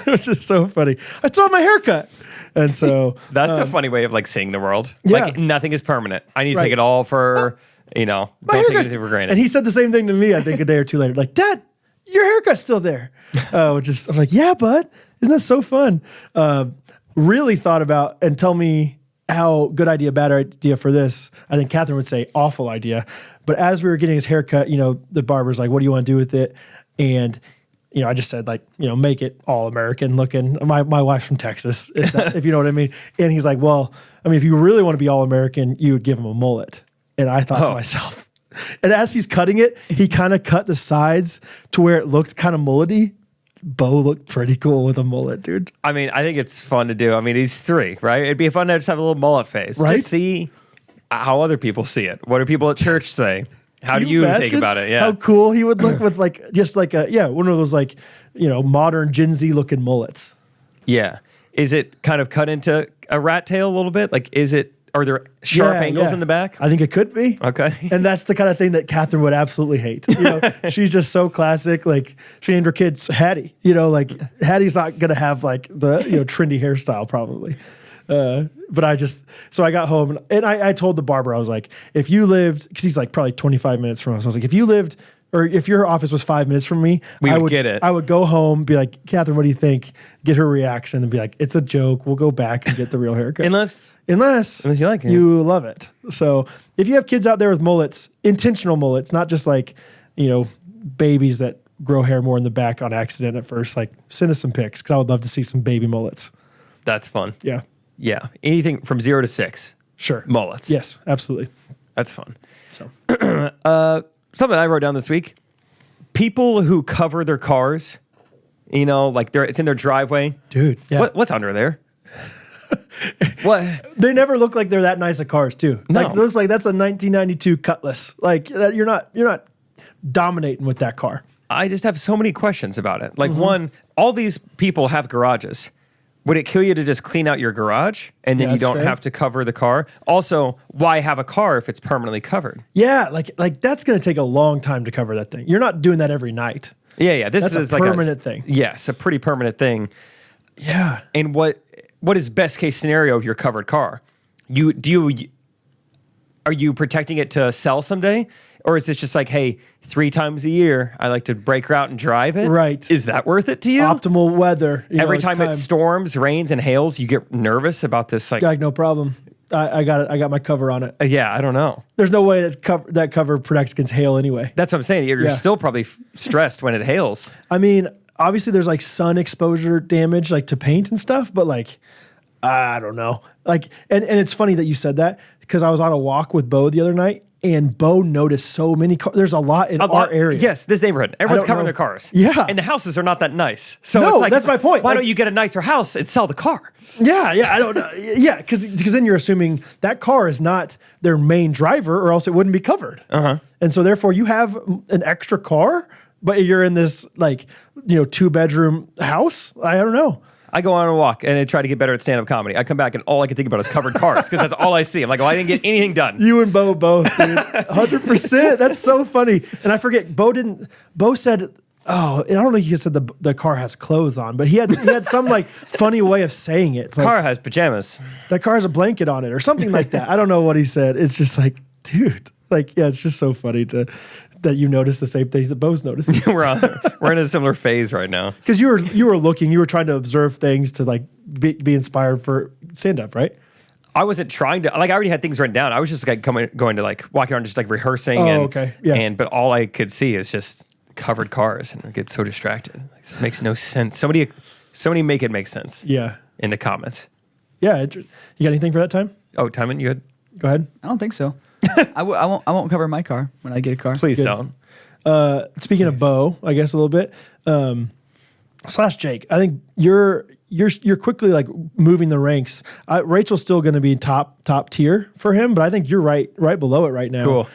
which is so funny. I still have my haircut. And so that's a funny way of like seeing the world. Yeah. Like nothing is permanent. I need to Right. take it all for, don't take anything for granted. And he said the same thing to me, I think a day or two later, like, "Dad, your haircut's still there." I'm like, "Yeah, bud, isn't that so fun?" Really thought about, and tell me how good idea, bad idea for this. I think Catherine would say awful idea. But as we were getting his haircut, the barber's like, "What do you want to do with it?" And I just said, like, make it all American looking. My wife's from Texas, if you know what I mean. And he's like, "Well, I mean, if you really want to be all American, you would give him a mullet." And I thought to myself, and as he's cutting it, he kind of cut the sides to where it looked kind of mullety. Bo looked pretty cool with a mullet, dude. I mean, I think it's fun to do. I mean, he's 3, right? It'd be fun to just have a little mullet face. Right? Just see how other people see it. What do people at church say? How do you think about it? Yeah. How cool he would look with one of those modern Gen Z looking mullets. Yeah. Is it kind of cut into a rat tail a little bit? Like, are there sharp angles in the back? I think it could be. Okay. And that's the kind of thing that Catherine would absolutely hate. She's just so classic. Like, she named her kids Hattie. Hattie's not going to have like the, trendy hairstyle probably. But so I got home and I told the barber, I was like, if you lived, because he's like probably 25 minutes from us. I was like, if you lived, or if your office was 5 minutes from me, I would get it. I would go home, be like, "Catherine, what do you think?" Get her reaction and be like, "It's a joke. We'll go back and get the real haircut." Unless you like it. You love it. So if you have kids out there with mullets, intentional mullets, not just like, babies that grow hair more in the back on accident at first, like send us some pics because I would love to see some baby mullets. That's fun. Yeah. Yeah. Anything from 0 to 6. Sure. Mullets. Yes, absolutely. That's fun. So something I wrote down this week. People who cover their cars, like it's in their driveway. Dude, yeah. What's under there? What? They never look like they're that nice of cars, too. No. Like, it looks like that's a 1992 Cutlass. Like, you're not dominating with that car. I just have so many questions about it. Like, one, all these people have garages. Would it kill you to just clean out your garage and then you don't have to cover the car? Also, why have a car if it's permanently covered? Yeah, like that's going to take a long time to cover that thing. You're not doing that every night. Yeah. This That's is a like permanent thing. Yes, a pretty permanent thing. Yeah. And what is best case scenario of your covered car? Are you protecting it to sell someday? Or is this just like, hey, 3 times a year, I like to break her out and drive it? Right. Is that worth it to you? Optimal weather. Every time it storms, rains, and hails, you get nervous about this. Like, no problem. I got it. I got my cover on it. Yeah, I don't know. There's no way that cover protects against hail anyway. That's what I'm saying. You're still probably stressed when it hails. I mean, obviously there's like sun exposure damage like to paint and stuff, but like I don't know. Like and it's funny that you said that because I was on a walk with Bo the other night and Bo noticed so many cars. There's a lot in our area. Yes, this neighborhood. Everyone's don't covering know. their cars. Yeah. And the houses are not that nice. So No, it's like, that's my point. Why Like- don't you get a nicer house and sell the car? Yeah, I don't know. Yeah, because then you're assuming that car is not their main driver, or else it wouldn't be covered. And so therefore, you have an extra car, but you're in this like 2-bedroom house. I don't know. I go on a walk and I try to get better at stand-up comedy. I come back and all I can think about is covered cars because that's all I see. I'm like, I didn't get anything done. You and Bo both, dude. 100%. That's so funny. And I forget, Bo said, I don't know if he said the car has clothes on, but he had some like funny way of saying it. Like, Car has pajamas. that car has a blanket on it or something like that. I don't know what he said. It's just like, dude, like, yeah, it's just so funny that you notice the same things that Bo's noticing. We're in a similar phase right now. Because you were trying to observe things to like be inspired for stand-up, right? I wasn't trying to, like, I already had things written down. I was just like going to like walking around just like rehearsing. Okay. Yeah. But all I could see is just covered cars and I get so distracted. Like, this makes no sense. Somebody make it make sense. Yeah. In the comments. Yeah. You got anything for that time? Oh, Timon, you had? Go ahead. I don't think so. I won't cover my car when I get a car. Please Good. don't. Speaking of Bo, I guess a little bit, / Jake, I think you're quickly like moving the ranks. Rachel's still going to be top tier for him, but I think you're right below it right now. Cool.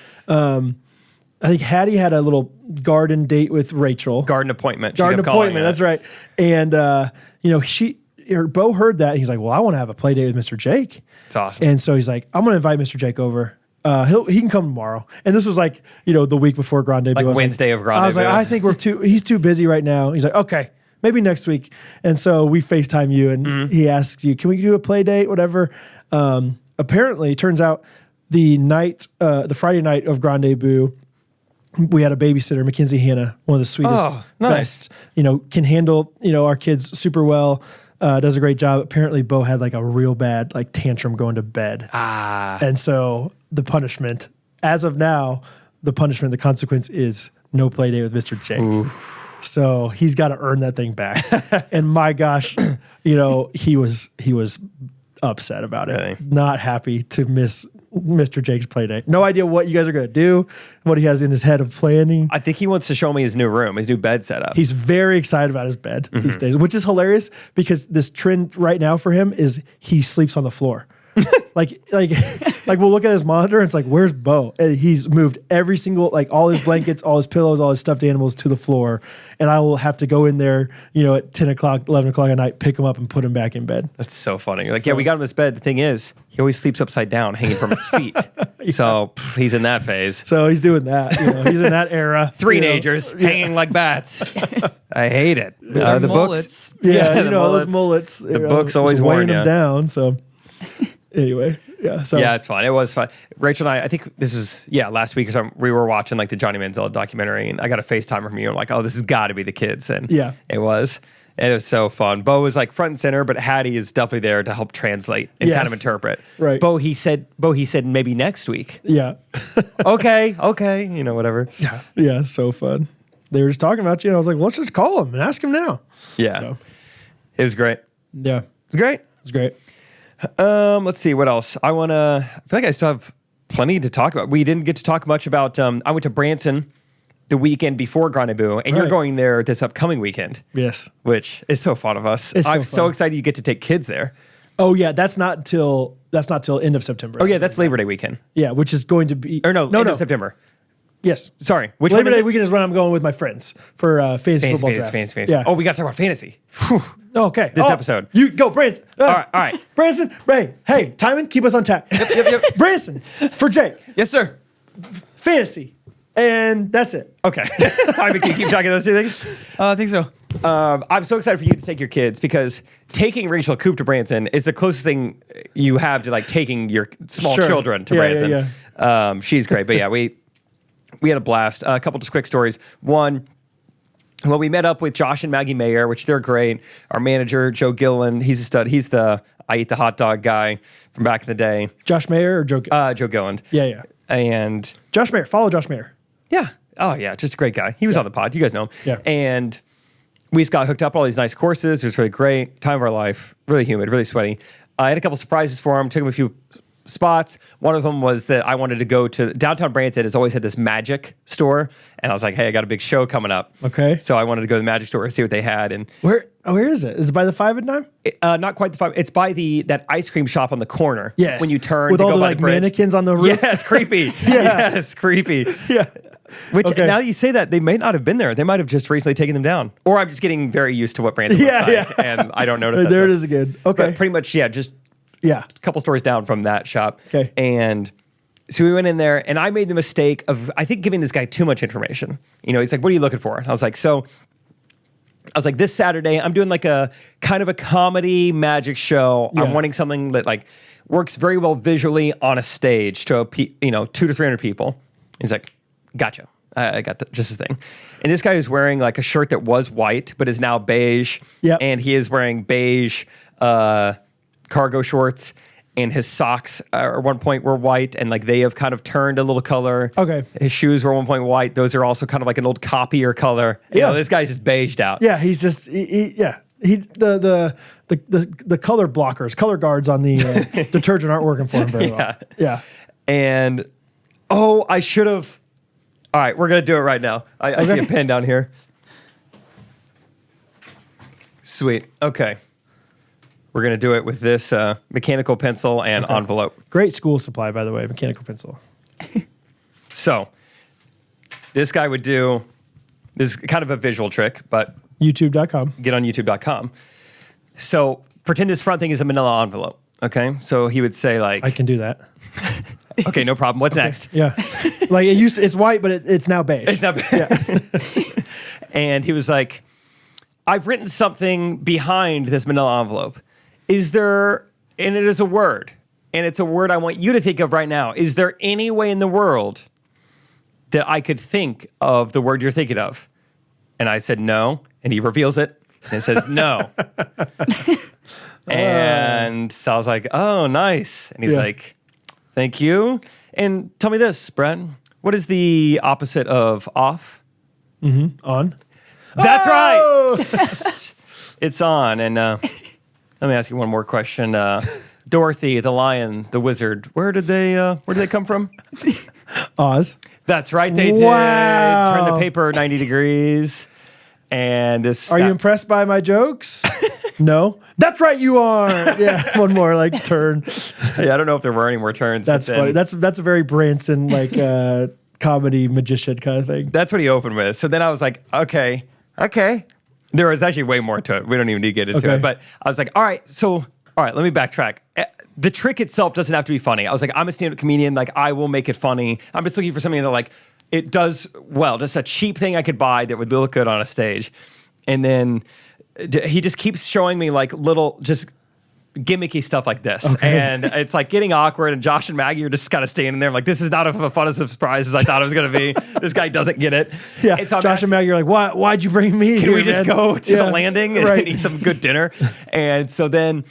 I think Hattie had a little garden date with Rachel. Garden appointment. Garden appointment. That's right. And Bo heard that and he's like, well, I want to have a play date with Mr. Jake. It's awesome. And so he's like, I'm going to invite Mr. Jake over. He can come tomorrow. And this was like, the week before Grande Debut. Like Wednesday of Grande I was like, Debut. I think he's too busy right now. He's like, okay, maybe next week. And so we FaceTime you and he asks you, can we do a play date, whatever. Apparently, it turns out the Friday night of Grande Debut, we had a babysitter, Mackenzie Hanna, one of the sweetest, Oh, nice. best, can handle, our kids super well. Does a great job. Apparently, Bo had like a real bad like tantrum going to bed. And so the punishment, as of now, the consequence is no play date with Mr. Jake. Ooh. So he's got to earn that thing back. And my gosh, he was upset about it. Really? Not happy to miss Mr. Jake's play date. No idea what you guys are going to do, what he has in his head of planning. I think he wants to show me his new room, his new bed setup. He's very excited about his bed these days, which is hilarious because this trend right now for him is he sleeps on the floor. like we'll look at his monitor and it's like, where's Bo? And he's moved every single, like all his blankets, all his pillows, all his stuffed animals to the floor. And I will have to go in there, at 10 o'clock, 11 o'clock at night, pick him up and put him back in bed. That's so funny. Like, yeah, we got him this bed. The thing is, he always sleeps upside down, hanging from his feet. So he's in that phase. So he's doing that. He's in that era. Teenagers hanging like bats. I hate it. They're The mullets. books. Yeah, the those mullets. The books always just warn weighing you. him down. So anyway, yeah. So Yeah, it's fun. It was fun. Rachel and I think this is, last week or something, we were watching like the Johnny Manziel documentary and I got a FaceTime from you. I'm like, oh, this has got to be the kids. And Yeah. it was. And it was so fun. Bo was like front and center, but Hattie is definitely there to help translate and kind of Yes. interpret. Right. Bo, he said maybe next week. yeah. Okay, whatever. Yeah, so fun. They were just talking about you, and I was like, well, let's just call him and ask him now. Yeah. So, It was great. yeah, It was great. it's great. Let's see what else. I feel like I still have plenty to talk about. We didn't get to talk much about, I went to Branson the weekend before Grande Debut, and you're Right. going there this upcoming weekend, Yes. which is so fun of us. It's so I'm so fun. excited you get to take kids there. Oh yeah, that's not till end of September. Oh yeah, that's Labor Day weekend. Yeah, which is going to be Or no, end of September. Yes. Sorry. Which Labor one is Day it? weekend is when I'm going with my friends for fantasy football draft. Fantasy. Yeah. Oh, we got to talk about fantasy. Whew. Okay. This episode. You go, Branson. All right. Branson, Ray. Hey, Timon, keep us on tap. Yep. Branson, for Jake, Yes, sir. fantasy. And that's it. Okay. Timon, can you keep talking those two things? I think so. I'm so excited for you to take your kids because taking Rachel Coop to Branson is the closest thing you have to like taking your small Sure. children to Yeah, Branson. She's great, but yeah, we had a blast. A couple just quick stories. One, well, we met up with Josh and Maggie Mayer, which they're great. Our manager, Joe Gillen, he's a stud. He's the I eat the hot dog guy from back in the day. Josh Mayer or Joe? Joe Gillen. Yeah. And Josh Mayer. Follow Josh Mayer. yeah. Oh, yeah. Just a great guy. He was on the pod. You guys know him. Yeah. And we just got hooked up all these nice courses. It was really great. Time of our life. Really humid, really sweaty. I had a couple surprises for him. Took him a few spots. One of them was that I wanted to go to downtown Branson. Has always had this magic store, and I was like, "Hey, I got a big show coming up." Okay. So I wanted to go to the magic store and see what they had. And Where is it? Is it by the 5 and 9? not quite the 5. It's by that ice cream shop on the corner. Yes. When you turn with to all go the by like the bridge. mannequins on the roof. Yes, creepy. Yes, creepy. Yeah. Which Okay. now you say that they may not have been there. They might have just recently taken them down. Or I'm just getting very used to what Branson looks like, and I don't notice that. There it stuff. is again. Okay. But pretty much, yeah, just Yeah. a couple stores down from that shop. Okay. And so we went in there, and I made the mistake of, I think, giving this guy too much information. He's like, "What are you looking for?" And I was like, this Saturday, I'm doing like a kind of a comedy magic show. Yeah. I'm wanting something that like works very well visually on a stage to 200 to 300 people. He's like, "Gotcha. I got just the thing." And this guy is wearing like a shirt that was white, but is now beige. Yep. And he is wearing beige cargo shorts, and his socks at one point were white, and like they have kind of turned a little color. Okay. His shoes were at one point white. Those are also kind of like an old copier color. Yeah. This guy's just beiged out. Yeah, he's just the color blockers, color guards on the detergent aren't working for him very well. Yeah. And I should have. All right, we're gonna do it right now. I see a pen down here. Sweet. Okay. We're gonna do it with this mechanical pencil and envelope. Great school supply, by the way, mechanical pencil. So this guy would do this is kind of a visual trick, but YouTube.com. get on YouTube.com. So pretend this front thing is a manila envelope. Okay. So he would say like, I can do that. okay, no problem. What's next? Yeah. Like it's white, but it's now beige. It's not bad. And he was like, "I've written something behind this manila envelope. Is there, and it is a word, and it's a word I want you to think of right now. Is there any way in the world that I could think of the word you're thinking of?" And I said, "No." And he reveals it and it says, "No." And so I was like, "Oh, nice." And he's Yeah. like, "Thank you. And tell me this, Brett, what is the opposite of off?" On. That's Oh! right. It's on. And let me ask you one more question. Dorothy, the lion, the wizard, where did they come from? Oz. That's right, they Wow. did. Turn the paper 90 degrees. And this Are you impressed by my jokes? No. That's right, you are. Yeah, one more like turn. Yeah, I don't know if there were any more turns. That's but then- funny. That's a very Branson like comedy magician kind of thing. That's what he opened with. So then I was like, okay. There was actually way more to it. We don't even need to get into Okay. it. But I was like, all right, let me backtrack. The trick itself doesn't have to be funny. I was like, I'm a stand-up comedian. Like, I will make it funny. I'm just looking for something that like, it does well, just a cheap thing I could buy that would look good on a stage. And then he just keeps showing me like little, just gimmicky stuff like this. Okay. And it's like getting awkward, and Josh and Maggie are just kind of standing there. I'm like, this is not as fun a surprise as I thought it was going to be. This guy doesn't get it. Yeah. And so I'm Josh and Maggie are like, why'd you bring me can here, we just man? go to Yeah. the landing and Right. eat some good dinner? And so then,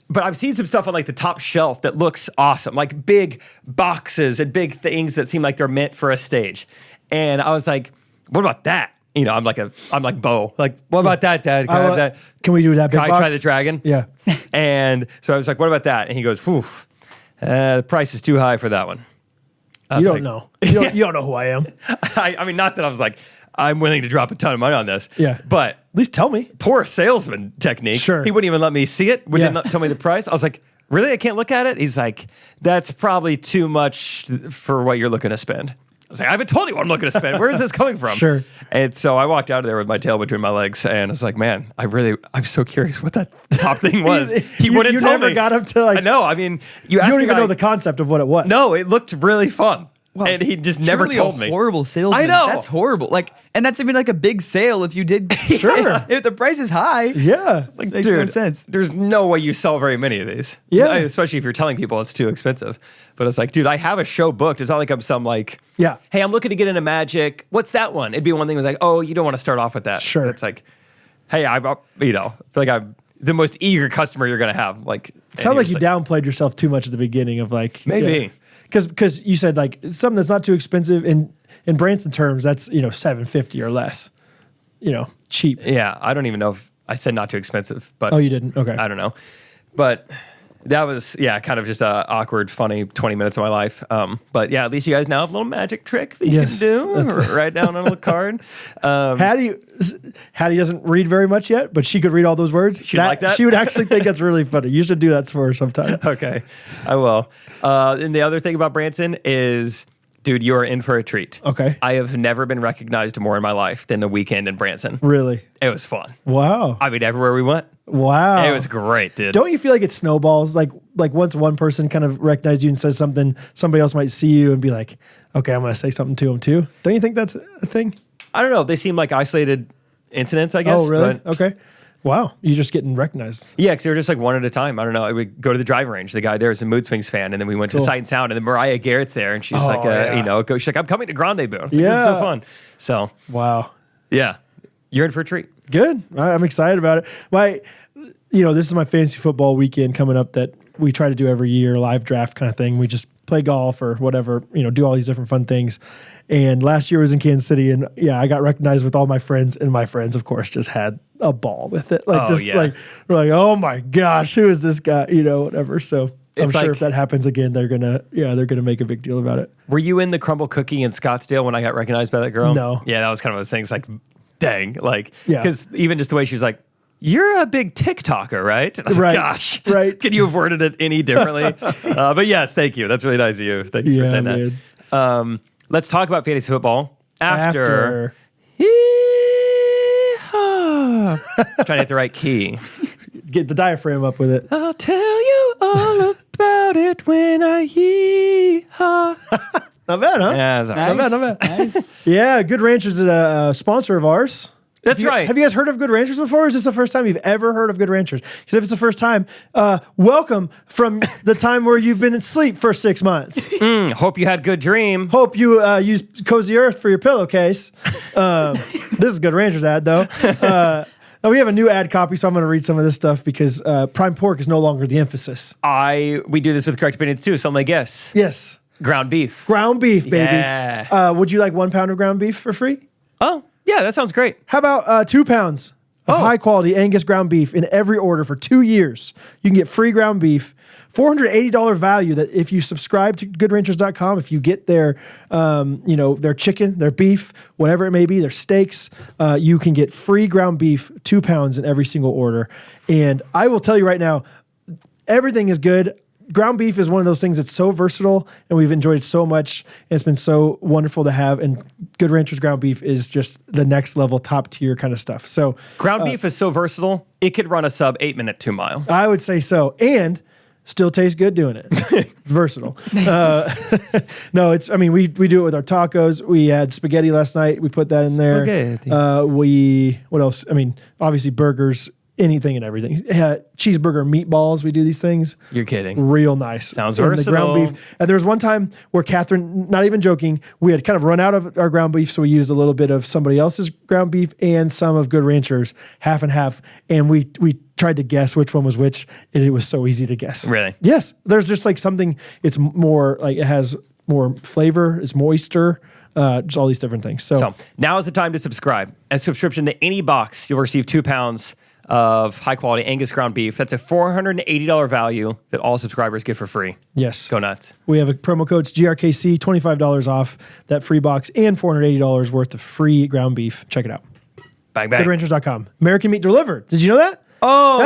but I've seen some stuff on like the top shelf that looks awesome, like big boxes and big things that seem like they're meant for a stage. And I was like, what about that? I'm like Bo. Like, what about that, Dad? Can I have that? Can we do that big Can I box? try the dragon? Yeah. And so I was like, what about that? And he goes, whew, the price is too high for that one. I You was don't like, know. You don't know who I am. I mean, not that I was like, I'm willing to drop a ton of money on this. Yeah. But At least tell me. poor salesman technique. Sure. He wouldn't even let me see it. Would Yeah. not tell me the price. I was like, really? I can't look at it? He's like, that's probably too much for what you're looking to spend. I was like, I haven't told you what I'm looking to spend. Where is this coming from? Sure. And so I walked out of there with my tail between my legs, and I was like, man, I'm so curious what that top thing was. He wouldn't you tell never me. got him to like. I know. I mean, you You don't me even like- know the concept of what it was. No, it looked really fun. And he just never Truly told a me. Horrible salesman. I know. That's horrible. Like, and that's even like a big sale if you did. Sure. If the price is high. Yeah. Like, makes no sense. There's no way you sell very many of these. Yeah. Especially if you're telling people it's too expensive. But it's like, dude, I have a show booked. It's not like I'm some like, Yeah. hey, I'm looking to get into magic. What's that one? It'd be one thing was like, oh, you don't want to start off with that. Sure. But it's like, hey, I feel like I'm the most eager customer you're going to have. Like, It sounded like you downplayed yourself too much at the beginning of like. Maybe. Because you said like something that's not too expensive in Branson terms, that's $750 or less. cheap. Yeah, I don't even know if I said not too expensive, but Oh, you didn't? Okay. I don't know. But that was, kind of just a awkward, funny 20 minutes of my life. But yeah, at least you guys now have a little magic trick that you Yes, can do. Write down on a little card. Hattie doesn't read very much yet, but she could read all those words. She'd like that? She would actually think that's really funny. You should do that for her sometime. Okay, I will. And the other thing about Branson is, dude, you are in for a treat. Okay. I have never been recognized more in my life than the weekend in Branson. Really? It was fun. Wow. I mean, everywhere we went. Wow. It was great, dude. Don't you feel like it snowballs? Like once one person kind of recognizes you and says something, somebody else might see you and be like, okay, I'm going to say something to him too. Don't you think that's a thing? I don't know. They seem like isolated incidents, I guess. Oh, really? But Okay. Wow. You're just getting recognized. yeah, because they were just like one at a time. I don't know. We go to the driving range. The guy there is a Mood Swings fan, and then we went to Cool. Sight and Sound, and then Mariah Garrett's there, and she's Oh, like, yeah. she's like, I'm coming to Grande booth. This is Yeah. so fun. So Wow. yeah, you're in for a treat. Good. I'm excited about it. This is my fantasy football weekend coming up that we try to do every year, live draft kind of thing. We just play golf or whatever, do all these different fun things. And last year was in Kansas City, and I got recognized with all my friends, and my friends, of course, just had a ball with it. We're like, oh my gosh, who is this guy? Whatever. So I'm It's sure like- if that happens again, they're gonna make a big deal about it. Were you in the crumble cookie in Scottsdale when I got recognized by that girl? No. Yeah, that was kind of one of those things. Like, dang, Yeah. because even just the way she was like, "You're a big TikToker, right?" And I was Right, like, "Gosh, right. Could you have worded it any differently?" But yes, thank you. That's really nice of you. Thanks for Yeah, saying man. that. Let's talk about fantasy football after. Trying to hit the right key. Get the diaphragm up with it. I'll tell you all about it when I yeehaw. Not bad, huh? Yeah, it's all right. Not bad. Nice. Yeah, Good Ranchers is a sponsor of ours. That's right. Have you guys heard of Good Ranchers before? Or is this the first time you've ever heard of Good Ranchers? Because if it's the first time, welcome from the time where you've been asleep for 6 months. Hope you had a good dream. Hope you used Cozy Earth for your pillowcase. This is a Good Ranchers ad, though. We have a new ad copy, so I'm going to read some of this stuff because prime pork is no longer the emphasis. We do this with correct opinions too. So let me guess. Yes. Ground beef. Ground beef, baby. Yeah. Would you like 1 pound of ground beef for free? Oh, yeah, that sounds great. How about 2 pounds of high quality Angus ground beef in every order for 2 years? You can get free ground beef, $480 value that if you subscribe to goodranchers.com, if you get their, their chicken, their beef, whatever it may be, their steaks, you can get free ground beef, 2 pounds in every single order. And I will tell you right now, everything is good. Ground beef is one of those things that's so versatile, and we've enjoyed it so much. And it's been so wonderful to have. And Good Ranchers ground beef is just the next level, top tier kind of stuff. So Ground beef is so versatile, it could run a sub 8-minute 2 mile. I would say so, and still tastes good doing it. Versatile. No, we do it with our tacos. We had spaghetti last night. We put that in there. Spaghetti. What else? Obviously burgers. Anything and everything. Cheeseburger meatballs. We do these things. You're kidding. Real nice. Sounds And versatile. the ground beef. And there was one time where Catherine, not even joking, we had kind of run out of our ground beef, so we used a little bit of somebody else's ground beef and some of Good Ranchers, half and half. And we tried to guess which one was which, and it was so easy to guess. Really? Yes. There's just like something. It's more like it has more flavor. It's moister. Just all these different things. So now is the time to subscribe. A subscription to any box, you'll receive 2 pounds of high quality Angus ground beef. That's a $480 value that all subscribers get for free. Yes. Go nuts. We have a promo code, it's GRKC, $25 off that free box and $480 worth of free ground beef. Check it out. Bang, bang. GoodRanchers.com. American meat delivered. Did you know that? Oh,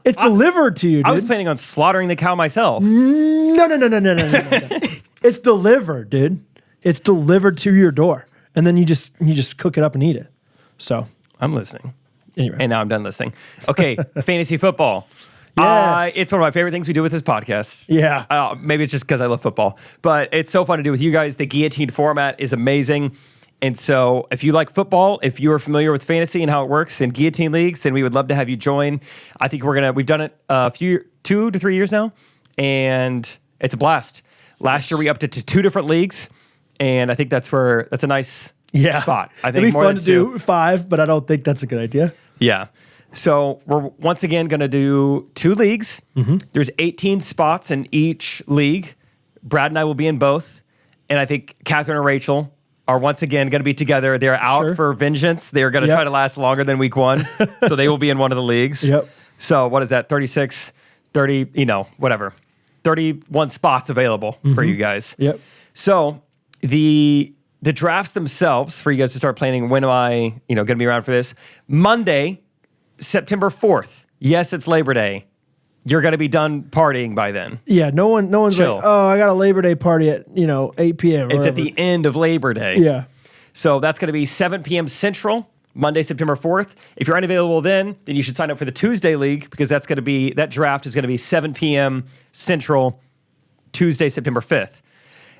it's delivered to you, dude. I was planning on slaughtering the cow myself. No. It's delivered, dude. It's delivered to your door. And then you just cook it up and eat it. So I'm listening. anyway. And now I'm done listening. Okay, fantasy football. Yes. It's one of my favorite things we do with this podcast. Yeah. Maybe it's just because I love football, but it's so fun to do with you guys. The guillotine format is amazing. And so if you like football, if you are familiar with fantasy and how it works in guillotine leagues, then we would love to have you join. I think we've done it 2 to 3 years now, and it's a blast. Last year we upped it to 2 different leagues, and I think that's a nice spot. I think it'd be more fun than to do 5, but I don't think that's a good idea. Yeah. So we're once again going to do 2 leagues. Mm-hmm. There's 18 spots in each league. Brad and I will be in both. And I think Catherine and Rachel are once again going to be together. They're out Sure. for vengeance. They're going to Yep. try to last longer than week 1. So they will be in one of the leagues. Yep. So what is that? 36, 30, whatever. 31 spots available for you guys. Yep. So the drafts themselves for you guys to start planning. When am I, going to be around for this? Monday, September 4th. Yes, it's Labor Day. You're going to be done partying by then. Yeah, no one's Chill. like, oh, I got a Labor Day party at 8 p.m. or It's at whatever. the end of Labor Day. Yeah. So that's going to be 7 p.m. Central, Monday, September 4th. If you're unavailable then you should sign up for the Tuesday League because that draft is going to be 7 p.m. Central, Tuesday, September 5th.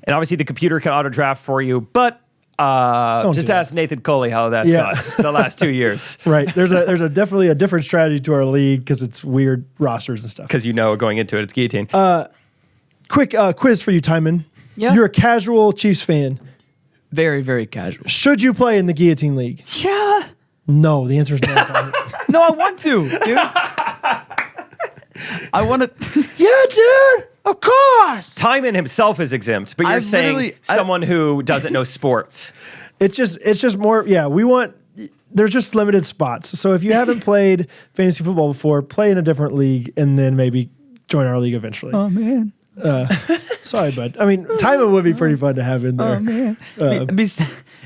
And obviously the computer can auto draft for you, but just do ask Nathan Coley how that's gone the last 2 years. Right. There's a definitely a different strategy to our league because it's weird rosters and stuff. Because going into it, it's guillotine. Quick quiz for you, Timon. Yeah. You're a casual Chiefs fan. Very, very casual. Should you play in the Guillotine League? Yeah. No. The answer is no. Timon. No, I want to, dude. I want to. Yeah, dude. Of course. Timon himself is exempt, but you're I've saying literally- someone who doesn't know sports. It's just more. Yeah, there's just limited spots. So if you haven't played fantasy football before, play in a different league and then maybe join our league eventually. Oh man. Sorry, bud. I mean, Timon would be pretty fun to have in there. Oh man.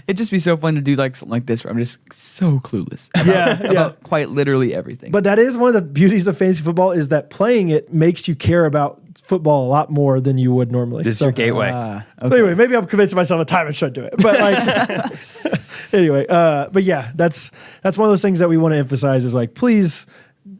It'd just be so fun to do like something like this where I'm just so clueless about quite literally everything. But that is one of the beauties of fantasy football is that playing it makes you care about football a lot more than you would normally. This is your gateway. So anyway, maybe I'm convincing myself that Timon should do it. But like, anyway, but yeah, that's one of those things that we want to emphasize is like, please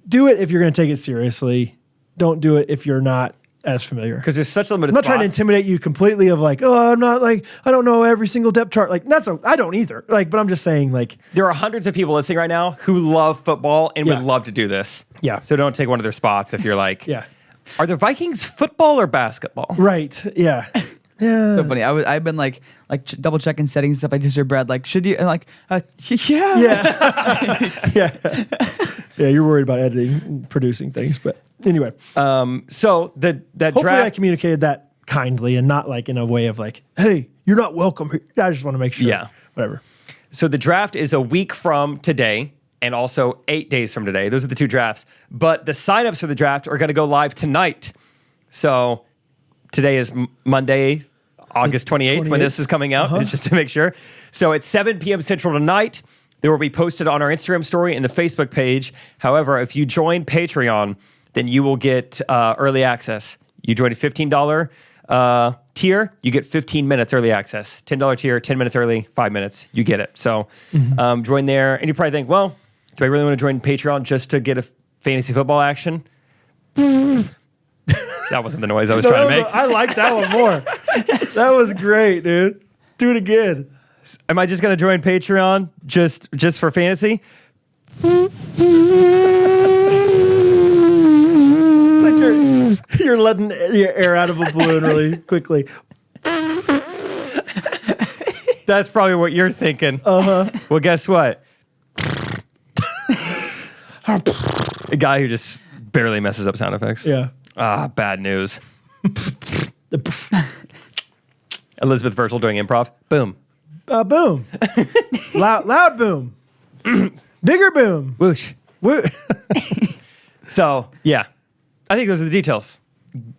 do it if you're going to take it seriously. Don't do it if you're not as familiar. Because there's such limited I'm not spots. trying to intimidate you completely of like, oh, I'm not like, I don't know every single depth chart. Like I don't either. Like, but I'm just saying like, There are hundreds of people listening right now who love football and Yeah. would love to do this. Yeah. So don't take one of their spots if you're like, yeah, are the Vikings football or basketball? right. Yeah. Yeah. so funny. I've been like double checking settings and stuff. I just heard Brad like, should you? And like, yeah. Yeah. Yeah. Yeah. You're worried about editing and producing things. But anyway, So that hopefully I draft. communicated that kindly and not like in a way of like, hey, you're not welcome here. I just want to make sure. Yeah. Whatever. So the draft is a week from today and also 8 days from today. Those are the two drafts. But the signups for the draft are going to go live tonight. So today is Monday, August 28th when this is coming out, just to make sure. So it's 7 p.m. Central tonight. They will be posted on our Instagram story and the Facebook page. However, if you join Patreon, then you will get early access. You join a $15 tier, you get 15 minutes early access. $10 tier, 10 minutes early, 5 minutes, you get it. So join there. And you probably think, well, do I really want to join Patreon just to get a fantasy football action? That wasn't the noise I was trying to make. I like that one more. That was great, dude. Do it again. Am I just going to join Patreon just for fantasy? Like you're letting your air out of a balloon really quickly. That's probably what you're thinking. Well, guess what? A guy who just barely messes up sound effects. Yeah. Bad news. Elizabeth Virgil doing improv. Boom. Boom. loud boom. Bigger boom. Whoosh. Woo. So, yeah. I think those are the details.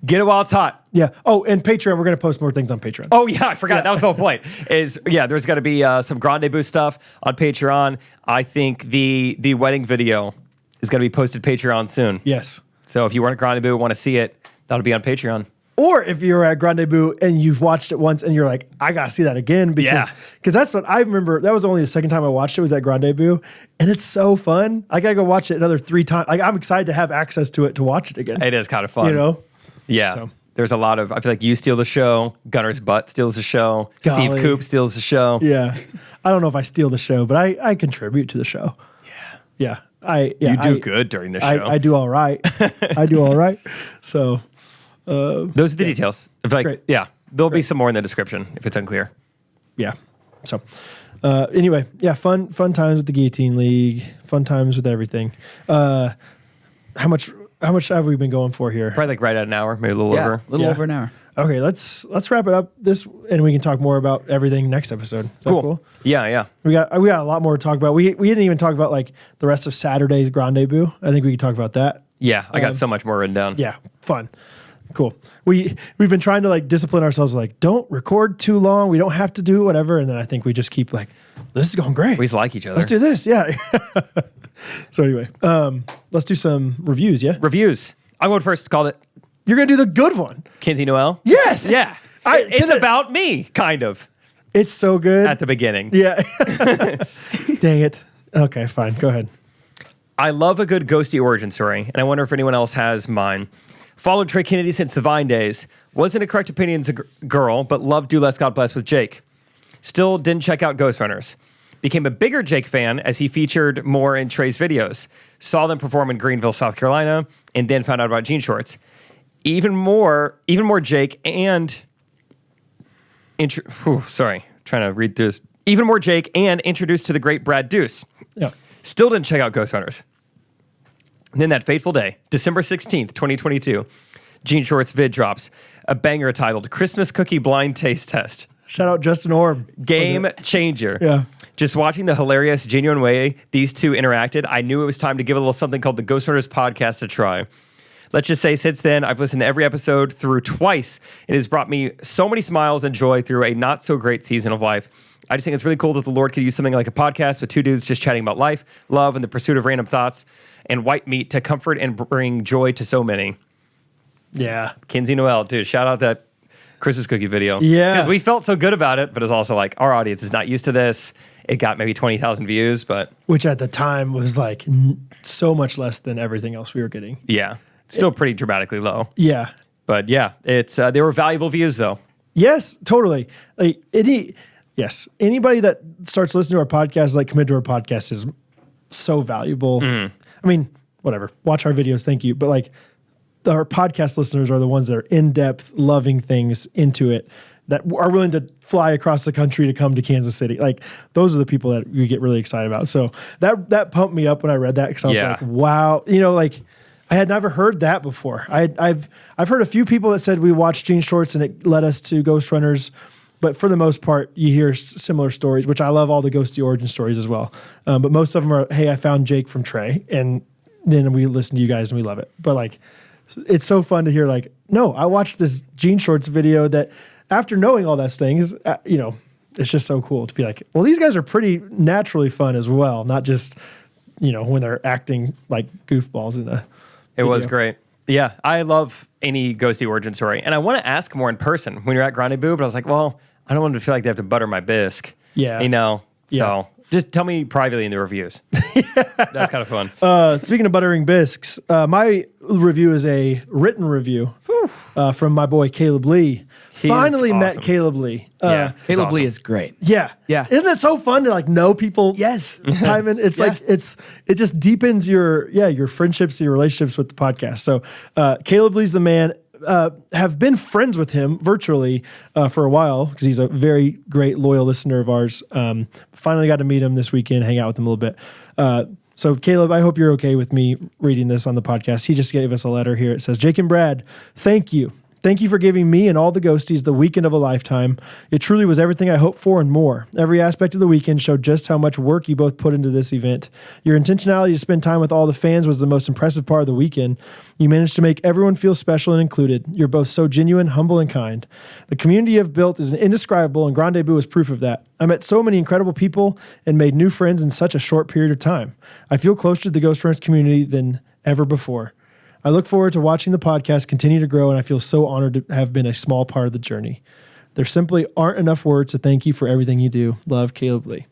Get it while it's hot. Yeah. Oh, and Patreon. We're going to post more things on Patreon. Oh, yeah, I forgot. That was the whole point. There's got to be some Grande Boost stuff on Patreon. I think the wedding video is going to be posted Patreon soon. Yes. So if you weren't at Grande Boo, want to see it, that'll be on Patreon. Or if you're at Grande Boo and you've watched it once and you're like, I got to see that again because that's what I remember. That was only the second time I watched it was at Grande Boo. And it's so fun. I got to go watch it another 3 times. Like, I'm excited to have access to it to watch it again. It is kind of fun. You know? Yeah. So. There's a lot of, I feel like you steal the show, Gunner's Butt steals the show, Golly. Steve Coop steals the show. Yeah. I don't know if I steal the show, but I contribute to the show. Yeah. You do good during the show. I do all right. I do all right. So those are the details. I feel like, Great. yeah, there'll be some more in the description if it's unclear. yeah. So anyway, yeah, fun times with the Guillotine League, fun times with everything. How much have we been going for here? Probably like right at an hour, maybe a little over. A little over an hour. Okay, let's wrap it up this, and we can talk more about everything next episode. Is that cool? Yeah. We got a lot more to talk about. We didn't even talk about like the rest of Saturday's Grandezvous. I think we could talk about that. Yeah, I got so much more written down. Yeah, fun. Cool. We've been trying to like discipline ourselves, like don't record too long. We don't have to do whatever. And then I think we just keep like, this is going great. We just like each other. Let's do this. Yeah. So anyway, let's do some reviews. Yeah. Reviews. I'm going first. Called it. You're going to do the good one. Kinsey Noel. Yes. Yeah. It's about me, kind of. It's so good. At the beginning. Yeah. Dang it. Okay, fine. Go ahead. I love a good ghosty origin story, and I wonder if anyone else has mine. Followed Trey Kennedy since the Vine days. Wasn't a correct opinions girl, but loved Do Less God Bless with Jake. Still didn't check out Ghostrunners. Became a bigger Jake fan as he featured more in Trey's videos. Saw them perform in Greenville, South Carolina, and then found out about jean shorts. Even more Jake and trying to read through this. Even more Jake and introduced to the great Brad Deuce. Yeah. Still didn't check out Ghostrunners. Then that fateful day, December 16th, 2022, Jean Shorts vid drops, a banger titled Christmas Cookie Blind Taste Test. Shout out Justin Orb. Game changer. Yeah. Just watching the hilarious, genuine way these two interacted, I knew it was time to give a little something called the Ghostrunners podcast a try. Let's just say since then, I've listened to every episode through twice. It has brought me so many smiles and joy through a not so great season of life. I just think it's really cool that the Lord could use something like a podcast with two dudes just chatting about life, love, and the pursuit of random thoughts and white meat to comfort and bring joy to so many. Yeah. Kinsey Noel, dude, shout out that Christmas cookie video. Yeah. Because we felt so good about it, but it's also like our audience is not used to this. It got maybe 20,000 views, but... Which at the time was like so much less than everything else we were getting. Yeah. Still pretty dramatically low. Yeah. But yeah, it's they were valuable views though. Yes, totally. Like anybody that starts listening to our podcast, like commit to our podcast, is so valuable. I mean, whatever. Watch our videos, thank you. But like our podcast listeners are the ones that are in depth, loving things, into it, that are willing to fly across the country to come to Kansas City. Like those are the people that we get really excited about. So that pumped me up when I read that, because I was like, wow, like. I had never heard that before. I've heard a few people that said we watched Jean Shorts and it led us to Ghostrunners, but for the most part, you hear similar stories, which I love all the ghosty origin stories as well. But most of them are, hey, I found Jake from Trey, and then we listen to you guys and we love it. But like, it's so fun to hear like, no, I watched this Jean Shorts video that after knowing all those things, it's just so cool to be like, well, these guys are pretty naturally fun as well, not just, when they're acting like goofballs in a It was great. Yeah, I love any ghosty origin story. And I want to ask more in person when you're at Grandezvous, but I was like, well, I don't want them to feel like they have to butter my bisque. Yeah. So just tell me privately in the reviews. That's kind of fun. Speaking of buttering bisques, my review is a written review from my boy Caleb Lee. Finally met Caleb Lee. Caleb Lee is great. Yeah. Isn't it so fun to like know people? Yes. Time in. It's like it just deepens your friendships, your relationships with the podcast. So Caleb Lee's the man. Have been friends with him virtually for a while because he's a very great loyal listener of ours. Finally got to meet him this weekend, hang out with him a little bit. So Caleb, I hope you're okay with me reading this on the podcast. He just gave us a letter here. It says, Jake and Brad, thank you. Thank you for giving me and all the ghosties the weekend of a lifetime. It truly was everything I hoped for and more. Every aspect of the weekend showed just how much work you both put into this event. Your intentionality to spend time with all the fans was the most impressive part of the weekend. You managed to make everyone feel special and included. You're both so genuine, humble, and kind. The community you have built is indescribable, and Grandezvous is proof of that. I met so many incredible people and made new friends in such a short period of time. I feel closer to the Ghostrunners community than ever before. I look forward to watching the podcast continue to grow, and I feel so honored to have been a small part of the journey. There simply aren't enough words to thank you for everything you do. Love, Caleb Lee.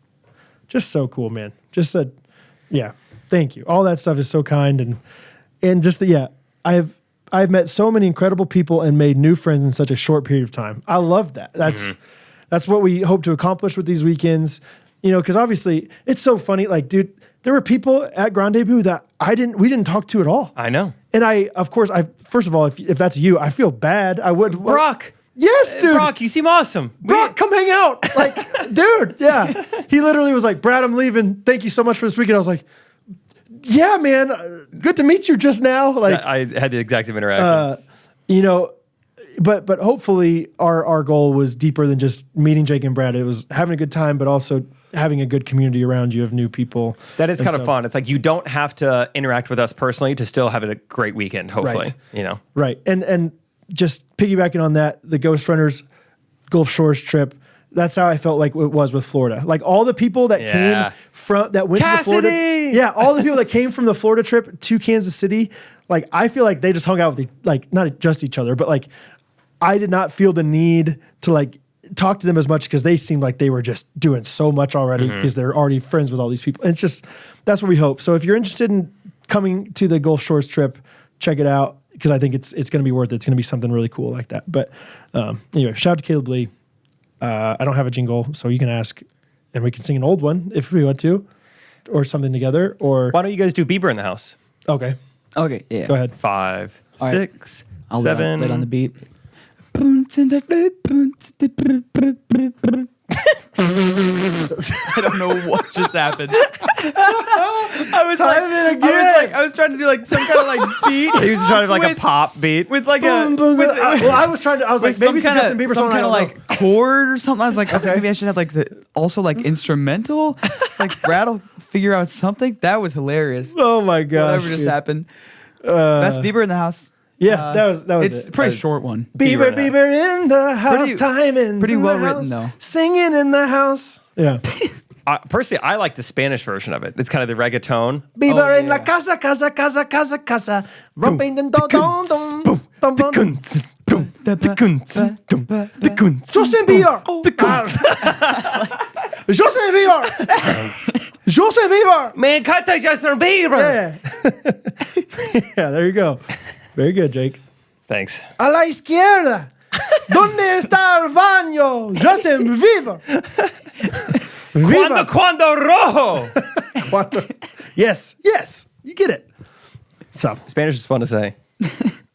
Just so cool, man. Thank you. All that stuff is so kind, and just I've met so many incredible people and made new friends in such a short period of time. I love that. That's what we hope to accomplish with these weekends. Because obviously it's so funny. Like, dude, there were people at Grandezvous that we didn't talk to at all. I know. And first of all, if that's you, I feel bad. I would. Brock. Yes, dude. Brock, you seem awesome. Brock, come hang out. Like, dude, yeah. He literally was like, Brad, I'm leaving. Thank you so much for this weekend. I was like, yeah, man. Good to meet you just now. Like, I had the exact same interaction. but hopefully our goal was deeper than just meeting Jake and Brad. It was having a good time, but also having a good community around you of new people. That is kind of fun. It's like you don't have to interact with us personally to still have a great weekend, hopefully. Right. Right. And just piggybacking on that, the Ghostrunners Gulf Shores trip, that's how I felt like it was with Florida. Like all the people that came from that went to the Florida. Yeah, all the people that came from the Florida trip to Kansas City, like I feel like they just hung out with not just each other, but like I did not feel the need to like talk to them as much because they seemed like they were just doing so much already because they're already friends with all these people. And it's just, that's what we hope. So if you're interested in coming to the Gulf Shores trip, check it out because I think it's going to be worth it. It's going to be something really cool like that. But anyway, shout out to Caleb Lee. I don't have a jingle, so you can ask and we can sing an old one if we want to or something together. Or why don't you guys do Bieber in the house? Okay. Okay, yeah. Go ahead. 5, All 6, I'll 7. Let on the beat. I don't know what just happened. I was trying to do like some kind of like beat. He was trying to like a pop beat with like I was like, maybe it's a Justin Bieber song. Some kind of like chord or something. I was like, okay, maybe I should have like also like instrumental. Like Brad will figure out something. That was hilarious. Oh my gosh. Whatever just happened. That's Bieber in the house. Yeah, that was it's it. a pretty short one. Bieber in the house, timing. Pretty well written though. Singing in the house. Yeah. Personally, I like the Spanish version of it. It's kind of the reggaeton. Bieber en la casa, casa, casa, casa, casa. Romping the don, don, don, don, don. Justin Bieber. Justin Bieber. Justin Bieber. Me encanta Justin Bieber. Yeah. Yeah, there you go. Very good, Jake. Thanks. A la izquierda. ¿Dónde está el baño? Justin Bieber. Cuando rojo. Yes. You get it. So Spanish is fun to say.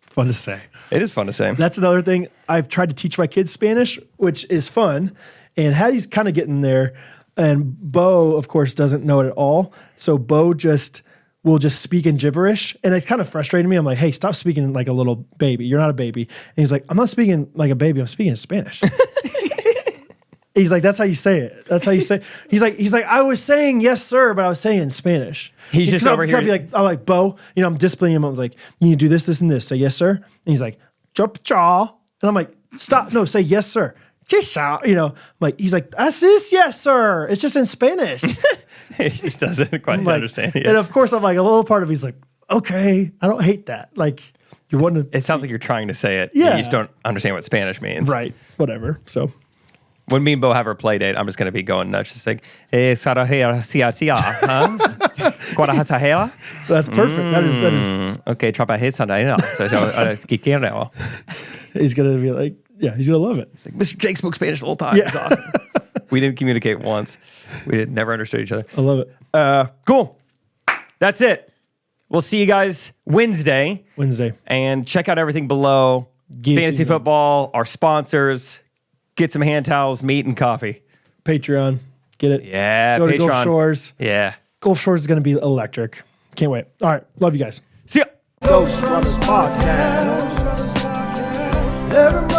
Fun to say. It is fun to say. That's another thing. I've tried to teach my kids Spanish, which is fun. And Hattie's kind of getting there. And Bo, of course, doesn't know it at all. So Bo will just speak in gibberish. And it's kind of frustrating me. I'm like, hey, stop speaking like a little baby. You're not a baby. And he's like, I'm not speaking like a baby. I'm speaking in Spanish. He's like, that's how you say it. That's how you say it. He's like, I was saying yes, sir, but I was saying in Spanish. He's just over here. I'm like, Bo, I'm disciplining him. I was like, you need to do this, this, and this. Say yes, sir. And he's like, chop chaw. And I'm like, stop. No, say yes, sir. I'm like, he's like, that's this, yes, sir. It's just in Spanish. He just doesn't quite understand it. And of course, I'm like, a little part of me's like, okay, I don't hate that. Like, you're wanting to. It sounds like you're trying to say it. Yeah. You just don't understand what Spanish means. Right. Whatever. So. When me and Bo have our play date, I'm just going to be going nuts. Just like, that's perfect. That is. Okay, He's going to be like, yeah, he's going to love it. It's like, Mr. Jake spoke Spanish the whole time. Yeah. It's awesome. We didn't communicate once. We never understood each other. I love it. Cool. That's it. We'll see you guys Wednesday. And check out everything below. Fantasy football, our sponsors. Get some hand towels, meat, and coffee. Patreon. Get it? Yeah, Go Patreon. to Gulf Shores. Yeah. Gulf Shores is going to be electric. Can't wait. All right. Love you guys. See ya. Ghostrunners Podcast. Everybody